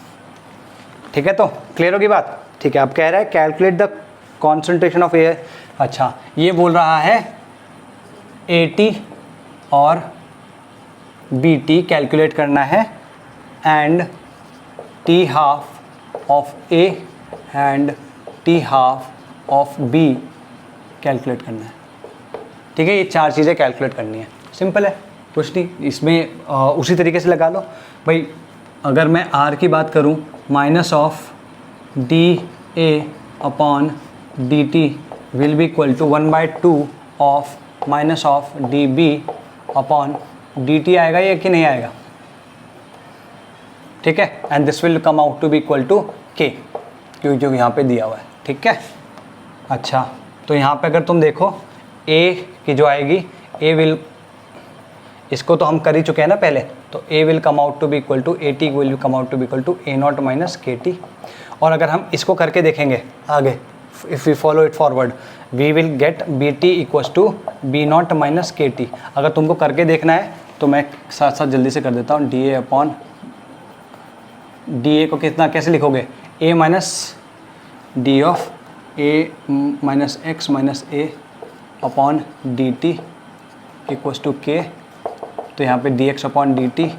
ठीक है, तो क्लियर होगी बात। ठीक है, अब कह रहा है calculate the concentration of A। अच्छा, ये बोल रहा है AT और BT कैलकुलेट करना है and T half of A and T half of B calculate करना है। ठीक है, ये 4 चीज़ें कैलकुलेट करनी है, सिंपल है, कुछ नहीं इसमें। उसी तरीके से लगा लो भाई। अगर मैं R की बात करूं, minus of dA upon dt will be equal to 1/2 of minus of dB upon dt आएगा ये कि नहीं आएगा? ठीक है, and this will come out to be equal to k, क्योंकि जो यहाँ पे दिया हुआ है। ठीक है, अच्छा तो यहाँ पे अगर तुम देखो a की जो आएगी, a विल, इसको तो हम कर ही चुके हैं ना पहले, तो a will come out to be equal to AT will come out to be equal to A0 minus KT। और अगर हम इसको करके देखेंगे आगे, if we follow it forward, we will get BT equals to B0 minus KT। अगर तुमको करके देखना है तो मैं साथ साथ जल्दी से कर देता हूँ। DA अपॉन DA को कितना कैसे लिखोगे? A minus D of A minus x minus A upon DT equals to K। तो यहाँ पे dx upon dt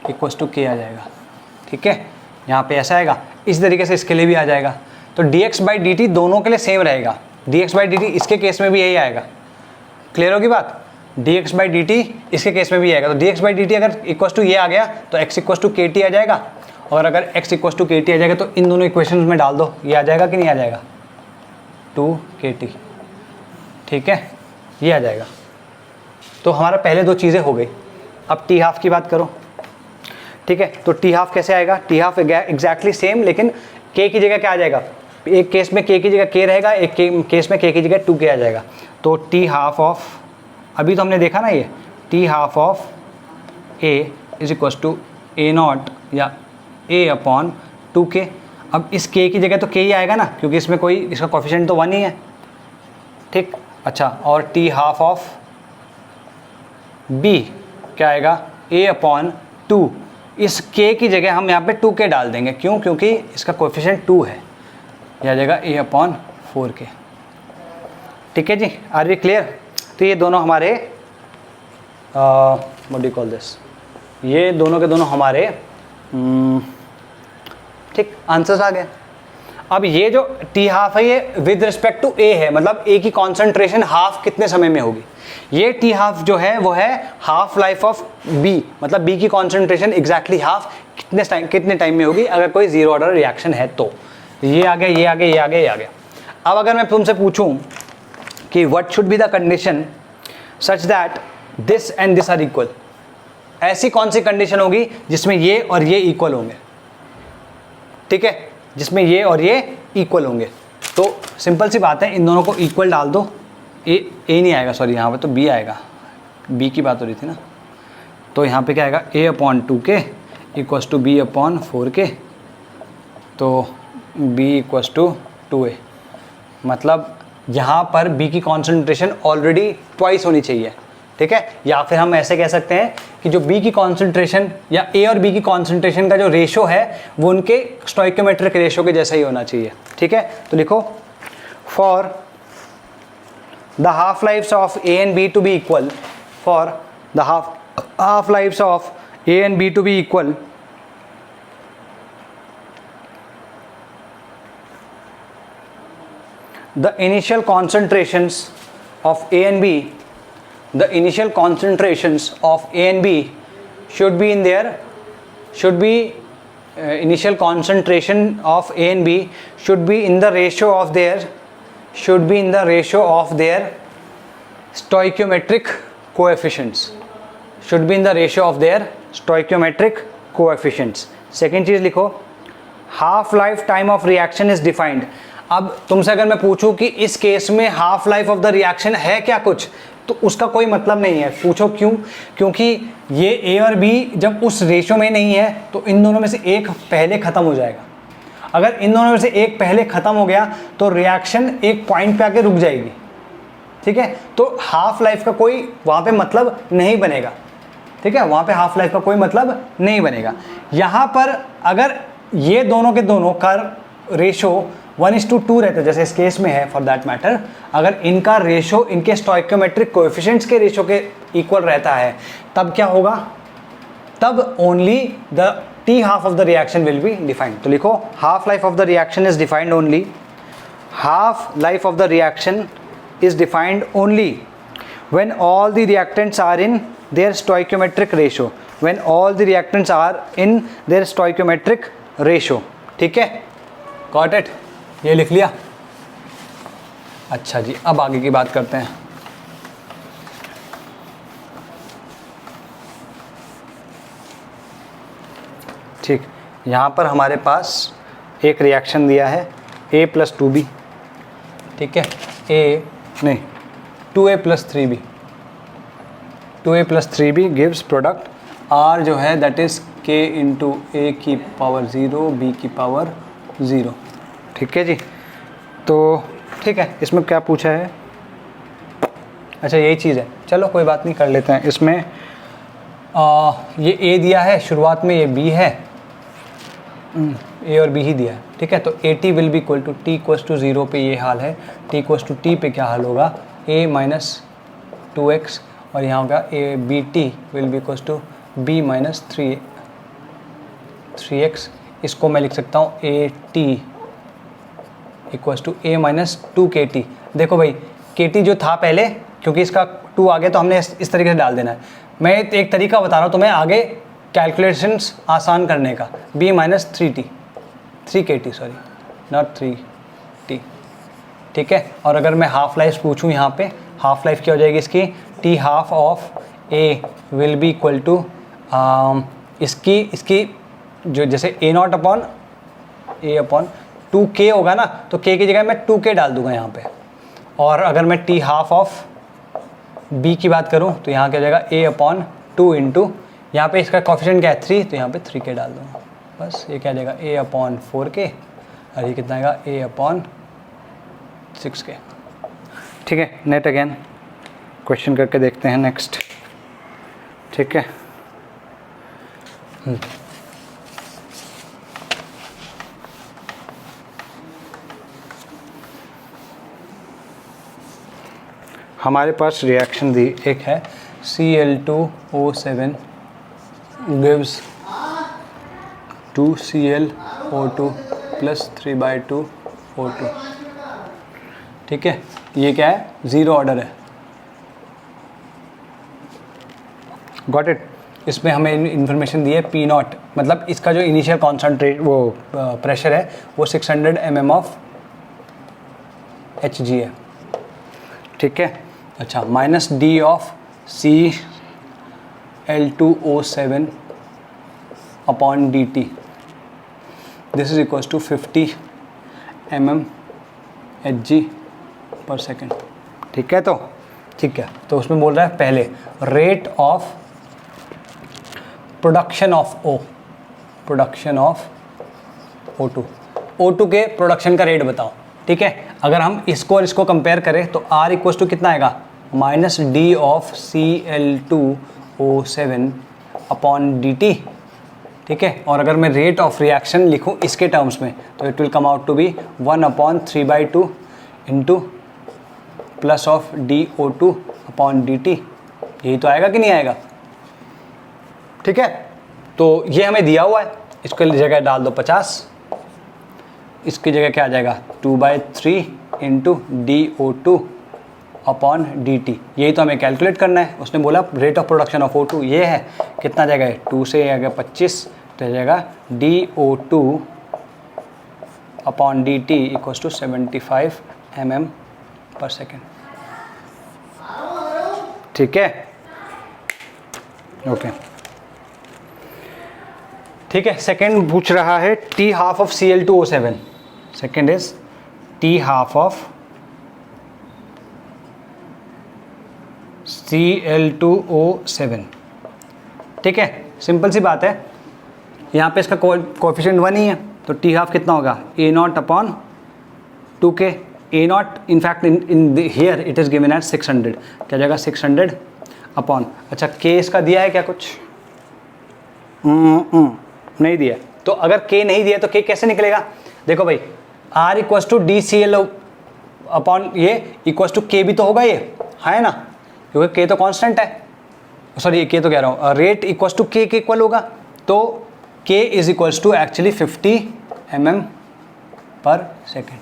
equals to k आ जाएगा। ठीक है, यहाँ पे ऐसा आएगा, इस तरीके से इसके लिए भी आ जाएगा। तो dx बाई dt दोनों के लिए सेम रहेगा, dx बाई dt इसके केस में भी यही आएगा। क्लियर होगी बात? dx बाई dt इसके केस में भी आएगा। तो dx बाई dt अगर इक्वल्स टू ये आ गया तो x इक्वल्स टू kt आ जाएगा, और अगर x इक्वल्स टू kt आ जाएगा तो इन दोनों इक्वेशन में डाल दो, ये आ जाएगा कि नहीं आ जाएगा? 2kt। ठीक है, ये आ जाएगा। तो हमारा पहले 2 चीज़ें हो गई। अब टी हाफ की बात करो। ठीक है, तो टी हाफ कैसे आएगा? टी हाफ एग्जैक्टली सेम, लेकिन के की जगह क्या आ जाएगा? एक केस में के की जगह के रहेगा, एक केस में के की जगह 2k आ जाएगा। तो टी हाफ ऑफ, अभी तो हमने देखा ना ये, T half of a is equals to A0 या a अपॉन 2k। अब इस k की जगह तो k ही आएगा ना, क्योंकि इसमें कोई, इसका कोफिशिएंट तो 1 ही है। ठीक, अच्छा, और टी हाफ ऑफ b क्या आएगा? a upon 2। इस k की जगह हम यहाँ पे 2k डाल देंगे, क्यों? क्योंकि इसका कोएफिशिएंट 2 है, यह आ जाएगा a अपॉन 4k। ठीक है जी, आर वी क्लियर? तो ये दोनों हमारे what do you call this, ये दोनों के दोनों हमारे ठीक आंसर्स आ गए। अब ये जो टी हाफ है ये विद रिस्पेक्ट टू ए है, मतलब ए की कॉन्सेंट्रेशन हाफ कितने समय में होगी। ये टी हाफ जो है वो है हाफ लाइफ ऑफ बी, मतलब बी की कॉन्सेंट्रेशन एग्जैक्टली हाफ कितने टाइम में होगी अगर कोई जीरो ऑर्डर रिएक्शन है। तो ये आ गया, ये आ गया, ये आ गया, ये आ गया। अब अगर मैं तुमसे पूछूं कि what should be the condition such that this and this are equal, ऐसी कौन सी कंडीशन होगी जिसमें ये और ये इक्वल होंगे? ठीक है, जिसमें ये और ये इक्वल होंगे। तो सिंपल सी बात है, इन दोनों को इक्वल डाल दो। ए नहीं आएगा, सॉरी, यहाँ पे तो बी आएगा, बी की बात हो रही थी ना। तो यहाँ पे क्या आएगा? a upon 2k equals to b upon 4k, तो b इक्वल्स टू 2a। मतलब यहाँ पर b की कॉन्सेंट्रेशन ऑलरेडी ट्वाइस होनी चाहिए। ठीक है, या फिर हम ऐसे कह सकते हैं कि जो b की कॉन्सेंट्रेशन या a और b की कॉन्सेंट्रेशन का जो रेशो है वो उनके स्टोइकोमेट्रिक रेशो के जैसा ही होना चाहिए। ठीक है, तो लिखो for the half lifes of a and b to be equal, for the half lifes of a and b to be equal, the initial concentrations of A and B, the initial concentrations of A and B should be in their, should be initial concentration of A and B should be in the ratio of their, should be in the ratio of their stoichiometric coefficients, should be in the ratio of their stoichiometric coefficients. Second चीज़ लिखो, half life time of reaction is defined. अब तुमसे अगर मैं पूछूं कि इस केस में half life of the reaction है क्या कुछ, तो उसका कोई मतलब नहीं है। पूछो क्यों? क्योंकि ये ए और बी जब उस रेशो में नहीं है तो इन दोनों में से एक पहले ख़त्म हो जाएगा। अगर इन दोनों में से एक पहले ख़त्म हो गया तो रिएक्शन एक पॉइंट पे आके रुक जाएगी, ठीक है। तो हाफ लाइफ का कोई वहाँ पे मतलब नहीं बनेगा, ठीक है, वहाँ पे हाफ लाइफ का कोई मतलब नहीं बनेगा। यहाँ पर अगर ये दोनों के दोनों का रेशो 1:2 रहता है, जैसे इस केस में है फॉर दैट मैटर, अगर इनका रेशो इनके स्टोइकोमेट्रिक कोएफिशिएंट्स के रेशो के इक्वल रहता है, तब क्या होगा? तब only the T half of the reaction will be defined. तो लिखो half life of the reaction is defined only, half life of the reaction is defined only when all the reactants are in their stoichiometric ratio, when all the reactants are in their stoichiometric ratio, ठीक है, got it, ये लिख लिया। अच्छा जी, अब आगे की बात करते हैं। ठीक, यहाँ पर हमारे पास एक रिएक्शन दिया है A+2B, ठीक है, नहीं 2A + 3B, 2A + 3B gives product R जो है that is K × A⁻0 B⁻0, ठीक है जी। तो ठीक है, इसमें क्या पूछा है? अच्छा यही चीज़ है, चलो कोई बात नहीं, कर लेते हैं। इसमें ये A दिया है शुरुआत में, ये B है, A और B ही दिया है, ठीक है। तो AT will be equal to T = 0 पे ये हाल है, T = T पे क्या हाल होगा? A - 2x, और यहाँ होगा BT will be equal to B - 3x। इसको मैं लिख सकता हूँ AT = A - 2KT। देखो भाई KT जो था पहले, क्योंकि इसका 2 आ गया तो हमने इस तरीके से डाल देना है। मैं एक तरीका बता रहा हूँ तुम्हें आगे कैलकुलेशंस आसान करने का, B - 3KT, sorry not 3T, ठीक है। और अगर मैं हाफ लाइफ पूछूं, यहाँ पे हाफ लाइफ क्या हो जाएगी इसकी? T half of A will be equal to इसकी जो जैसे A0/2K होगा ना, तो K की जगह मैं 2K डाल दूंगा यहाँ पे। और अगर मैं T हाफ ऑफ B की बात करूँ तो यहाँ क्या हो जाएगा? A/2 इंटू, यहाँ पे इसका कोफिशिएंट क्या है? 3, तो यहाँ पे 3K डाल दूँगा, बस। ये क्या आ जाएगा? A/4K, और ये कितना आएगा? A/6K, ठीक है। नेट अगेन क्वेश्चन करके देखते हैं नेक्स्ट, ठीक है। हमारे पास रिएक्शन दी एक है Cl2O7 gives 2ClO2 + 3/2 O2, ठीक है। ये क्या है? 0 ऑर्डर है, गॉट इट। इसमें हमें इन्फॉर्मेशन दी है P0, मतलब इसका जो इनिशियल कॉन्सेंट्रेट वो प्रेशर है वो 600 mm ऑफ Hg है, ठीक है। अच्छा, -D of Cl2O7 upon dt, this is equals to 50 mm Hg/s, ठीक है। तो ठीक है, तो उसमें बोल रहा है पहले rate of production of O2 के प्रोडक्शन का रेट बताओ, ठीक है। अगर हम इसको और इसको कंपेयर करें तो R इक्वल्स टू कितना आएगा? -D of Cl2O7 upon dt, ठीक है। और अगर मैं रेट ऑफ रिएक्शन लिखूं इसके टर्म्स में तो it will come out to be 1/3/2 into plus of DO2 upon dt। यही तो आएगा कि नहीं आएगा? ठीक है, तो ये हमें दिया हुआ है, इसके जगह डाल दो 50, इसकी जगह क्या आ जाएगा? 2/3 इंटू DO2 अपॉन dt। यही तो हमें कैलकुलेट करना है। उसने बोला rate of production of O2 ये है, कितना जाएगा? 2 से आ गया 25, तो जाएगा DO2 upon dt equals to 75 mm/s, ठीक है, ओके, ठीक है। सेकेंड पूछ रहा है T half of Cl2O7, second is T half of Cl2O7, ठीक है, सिंपल सी बात है। यहाँ पे इसका कोएफिशिएंट 1 ही है, तो टी हाफ कितना होगा, A0 upon 2K। A0 in fact in here it is given at 600, क्या जाएगा 600 अपॉन, अच्छा K इसका दिया है क्या कुछ, नहीं दिया। तो अगर K नहीं दिया तो K कैसे निकलेगा, देखो भाई R equals to D C L upon ये इक्वस टू K भी तो होगा ये, है ना, क्योंकि K तो कांस्टेंट है, सॉरी K तो कह रहा हूँ, रेट इक्वस टू K के इक्वल होगा, तो K is equals to actually 50 mm per second,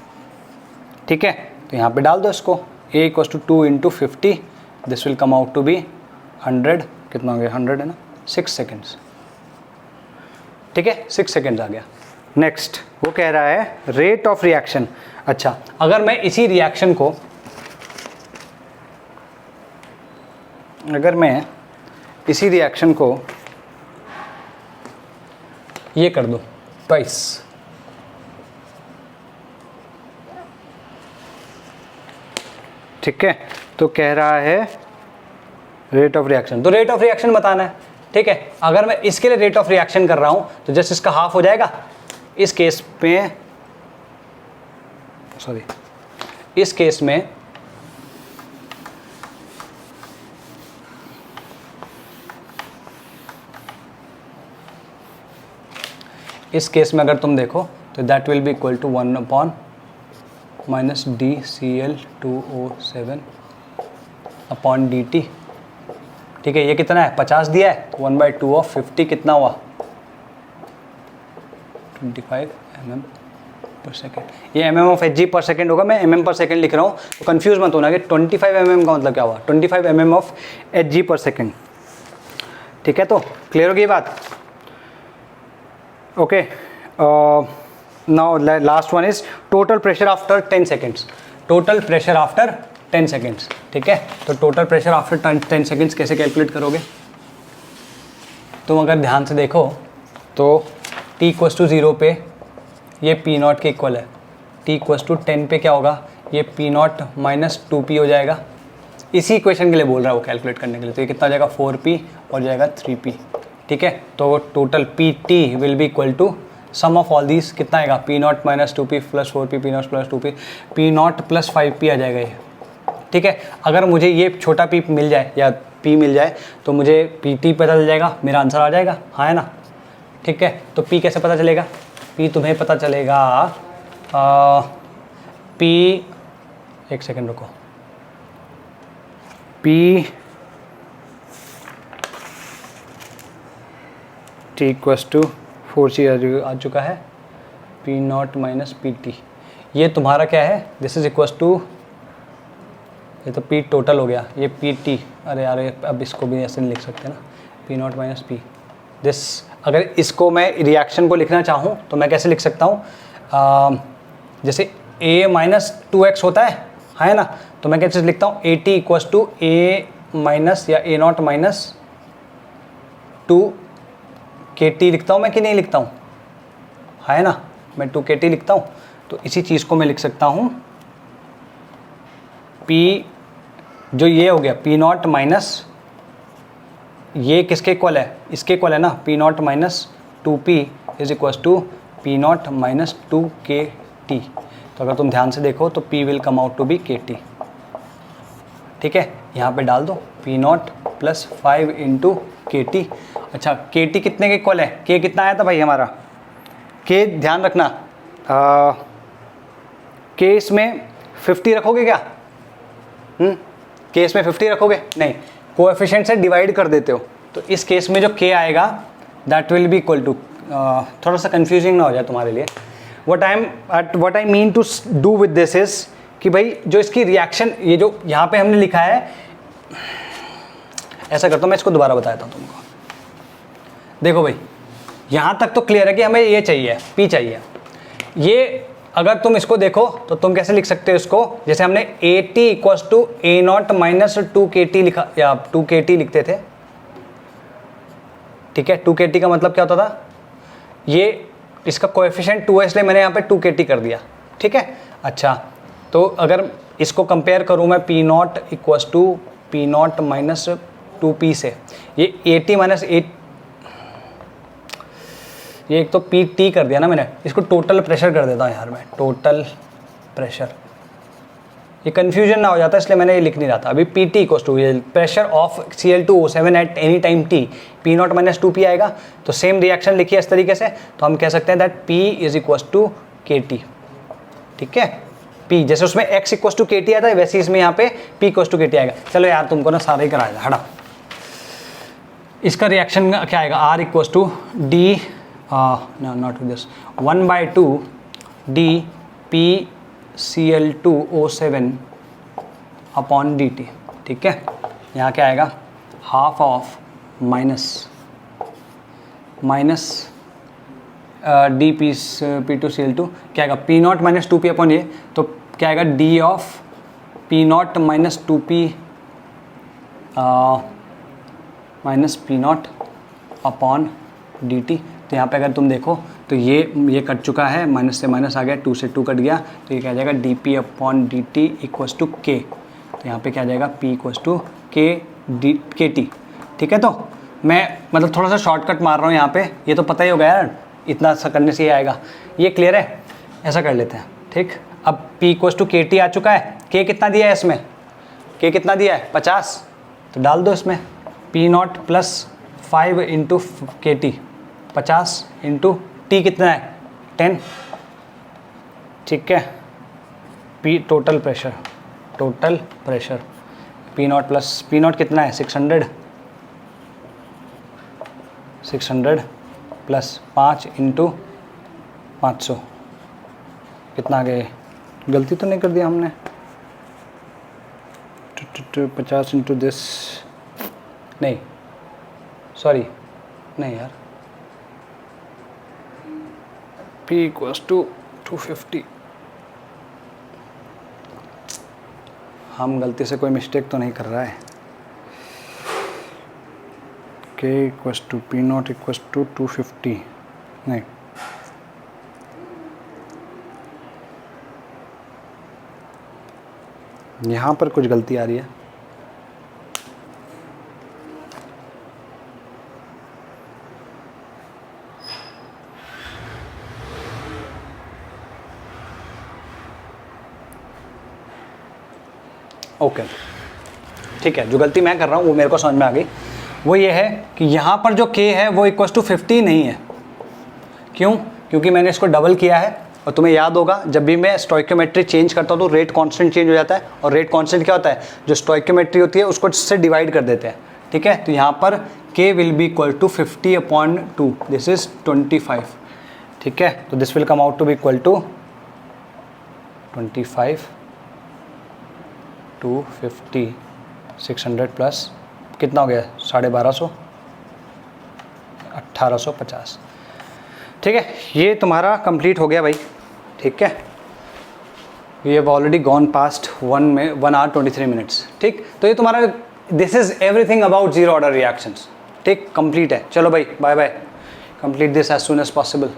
ठीक है। तो यहाँ पे डाल दो इसको, A equals to 2 into 50, this will come out to be 100, कितना हो गया 100 है ना, 6 सेकेंड्स, ठीक है, 6 सेकेंड्स आ गया। नेक्स्ट वो कह रहा है रेट ऑफ रिएक्शन। अच्छा, अगर मैं इसी रिएक्शन को, ये कर दूं ट्वाइस, ठीक है, तो कह रहा है रेट ऑफ रिएक्शन, तो रेट ऑफ रिएक्शन बताना है, ठीक है। अगर मैं इसके लिए रेट ऑफ रिएक्शन कर रहा हूं तो जस्ट इसका हाफ हो जाएगा, इस केस में, सॉरी इस केस में अगर तुम देखो तो that will be equal to 1 upon minus DCl2O7 upon dt, ठीक है। ये कितना है 50 दिया है, तो 1/2 ऑफ 50 कितना हुआ 25 mm पर सेकेंड। ये mm ऑफ Hg पर सेकेंड होगा, मैं mm पर सेकेंड लिख रहा हूँ, तो कंफ्यूज मत होना कि 25 mm का मतलब क्या हुआ, 25 mm ऑफ Hg पर सेकेंड, ठीक है। तो क्लियर होगी ये बात, okay. Now last one is total pressure after 10 seconds, total pressure after 10 seconds, ठीक है। तो टोटल प्रेशर आफ्टर 10 सेकेंड्स कैसे कैलकुलेट करोगे, तुम अगर ध्यान से देखो तो t इक्वस टू 0 पे ये P0 के इक्वल है, t इक्वस टू 10 पे क्या होगा, ये P0 माइनस 2P हो जाएगा। इसी इक्वेशन के लिए बोल रहा है वो कैलकुलेट करने के लिए, तो ये कितना हो जाएगा 4P और जाएगा 3P, ठीक है। तो total PT will be equal to sum of all these, कितना आएगा P0 minus 2P plus 4P, P0 plus 2P, P0 plus 5P आ जाएगा ये, ठीक है। अगर मुझे ये छोटा P मिल जाए या P मिल जाए तो मुझे PT पता चल जाएगा, मेरा आंसर आ जाएगा, हाँ है ना, ठीक है। तो P कैसे पता चलेगा, P तुम्हें पता चलेगा P, एक सेकेंड रुको, P T equals to 4C आ चुका है, P0 माइनस PT, ये तुम्हारा क्या है, दिस इज इक्वस टू, ये तो P टोटल हो गया, ये PT, अरे यार अब इसको भी ऐसे नहीं लिख सकते ना, P0 माइनस P दिस। अगर इसको मैं रिएक्शन को लिखना चाहूँ तो मैं कैसे लिख सकता हूँ, जैसे A माइनस 2x होता है ना, तो मैं कैसे लिखता हूँ AT equals to A minus या A0 माइनस 2KT लिखता हूँ मैं कि नहीं लिखता हूँ, है ना, मैं 2KT लिखता हूँ। तो इसी चीज़ को मैं लिख सकता हूँ P, जो ये हो गया P0 माइनस, ये किसके इक्वल है, इसके इक्वल है ना, P0 minus 2P is equal to P0 minus 2KT। तो अगर तुम ध्यान से देखो तो P will come out to be KT, ठीक है। यहाँ पे डाल दो P0 प्लस 5 इंटू KT। अच्छा KT कितने के इक्वल है, K कितना आया था भाई हमारा, K ध्यान रखना, K इसमें 50 रखोगे क्या, केस में 50 रखोगे नहीं, कोएफिशिएंट से डिवाइड कर देते हो, तो इस केस में जो K आएगा that will be equal to, थोड़ा सा कंफ्यूजिंग ना हो जाए तुम्हारे लिए, what I mean to do with this is कि भाई जो इसकी रिएक्शन, ये जो यहाँ पे हमने लिखा है, ऐसा करता हूँ मैं इसको दोबारा बताता हूँ तुमको। देखो भाई यहाँ तक तो क्लियर है कि हमें ये चाहिए, P चाहिए। ये अगर तुम इसको देखो तो तुम कैसे लिख सकते हो इसको, जैसे हमने AT equals to A0 minus 2KT लिखा, या 2KT लिखते थे, ठीक है। 2KT का मतलब क्या होता था, ये इसका कोएफिशिएंट 2 है इसलिए मैंने यहाँ पे 2KT कर दिया, ठीक है। अच्छा तो अगर इसको कंपेयर करूँ मैं P0 equals to P not minus 2p से, ये 80 माइनस 8, ये एक तो पी टी कर दिया ना मैंने, इसको टोटल प्रेशर कर देता हूँ यार मैं, टोटल प्रेशर, ये कन्फ्यूजन ना हो जाता इसलिए मैंने ये लिख नहीं रहा था अभी। P T equals to pressure of Cl2O7 at any time t, P not minus 2p आएगा। तो सेम रिएक्शन लिखिए इस तरीके से, तो हम कह सकते हैं that P is equals to KT, ठीक है। P जैसे उसमें x इक्वल्स टू KT आता है वैसे इसमें यहाँ पे P इक्वल्स टू KT आएगा। चलो यार तुमको ना सारा ही कराया था, हटा। इसका रिएक्शन क्या आएगा, R equals to D naught this 1/2 D P Cl2O7 upon dt, ठीक है। यहाँ क्या आएगा, half of minus D P2Cl2 क्या आएगा, P not minus 2p upon ये, तो क्या आएगा D of P not minus 2p minus P not upon dt। तो यहाँ पे अगर तुम देखो तो ये कट चुका है, माइनस से माइनस आ गया, 2 से 2 कट गया, तो ये क्या आ जाएगा dp upon dt equals to k। तो यहाँ पे क्या आ जाएगा p इक्वल्स टू kt, ठीक है। तो मैं मतलब थोड़ा सा शॉर्टकट मार रहा हूँ यहाँ पे, ये तो पता ही होगा यार, इतना सा करने से ये आएगा, ये क्लियर है। ऐसा कर लेते हैं, ठीक। अब p इक्वल्स टू kt आ चुका है, k कितना दिया है इसमें, k कितना दिया है 50, तो डाल दो इसमें p not plus 5 into KT, 50 into T कितना है 10, ठीक है। P total pressure P not plus P not कितना है 600 प्लस 5 इंटू 500 कितना आ गया, गलती तो नहीं कर दिया हमने, 50 इंटू दिस, नहीं सॉरी नहीं यार, P इक्वल्स टू 250, हम गलती से कोई मिस्टेक तो नहीं कर रहा है। K equals to P naught equals to 250, नहीं यहाँ पर कुछ गलती आ रही है। ओके ठीक है, जो गलती मैं कर रहा हूँ वो मेरे को समझ में आ गई। वो ये है कि यहाँ पर जो k है वो इक्वल्स टू 50 नहीं है। क्यों? क्योंकि मैंने इसको डबल किया है, और तुम्हें याद होगा जब भी मैं स्टोइकियोमेट्री चेंज करता हूँ तो रेट कांस्टेंट चेंज हो जाता है, और रेट कांस्टेंट क्या होता है, जो स्टोइकियोमेट्री होती है उसको इससे डिवाइड कर देते हैं, ठीक है। तो यहाँ पर k will be equal to 50/2, this is 25, ठीक है। तो this will come out to be equal to 25 to 50, 600 plus कितना हो गया 1250, 1850, ठीक है। ये तुम्हारा कंप्लीट हो गया भाई, ठीक है। We have already gone past 1 hour 23 minutes, ठीक। तो ये तुम्हारा this is everything about zero order reactions, ठीक, कंप्लीट है। चलो भाई bye bye, complete this as soon as possible.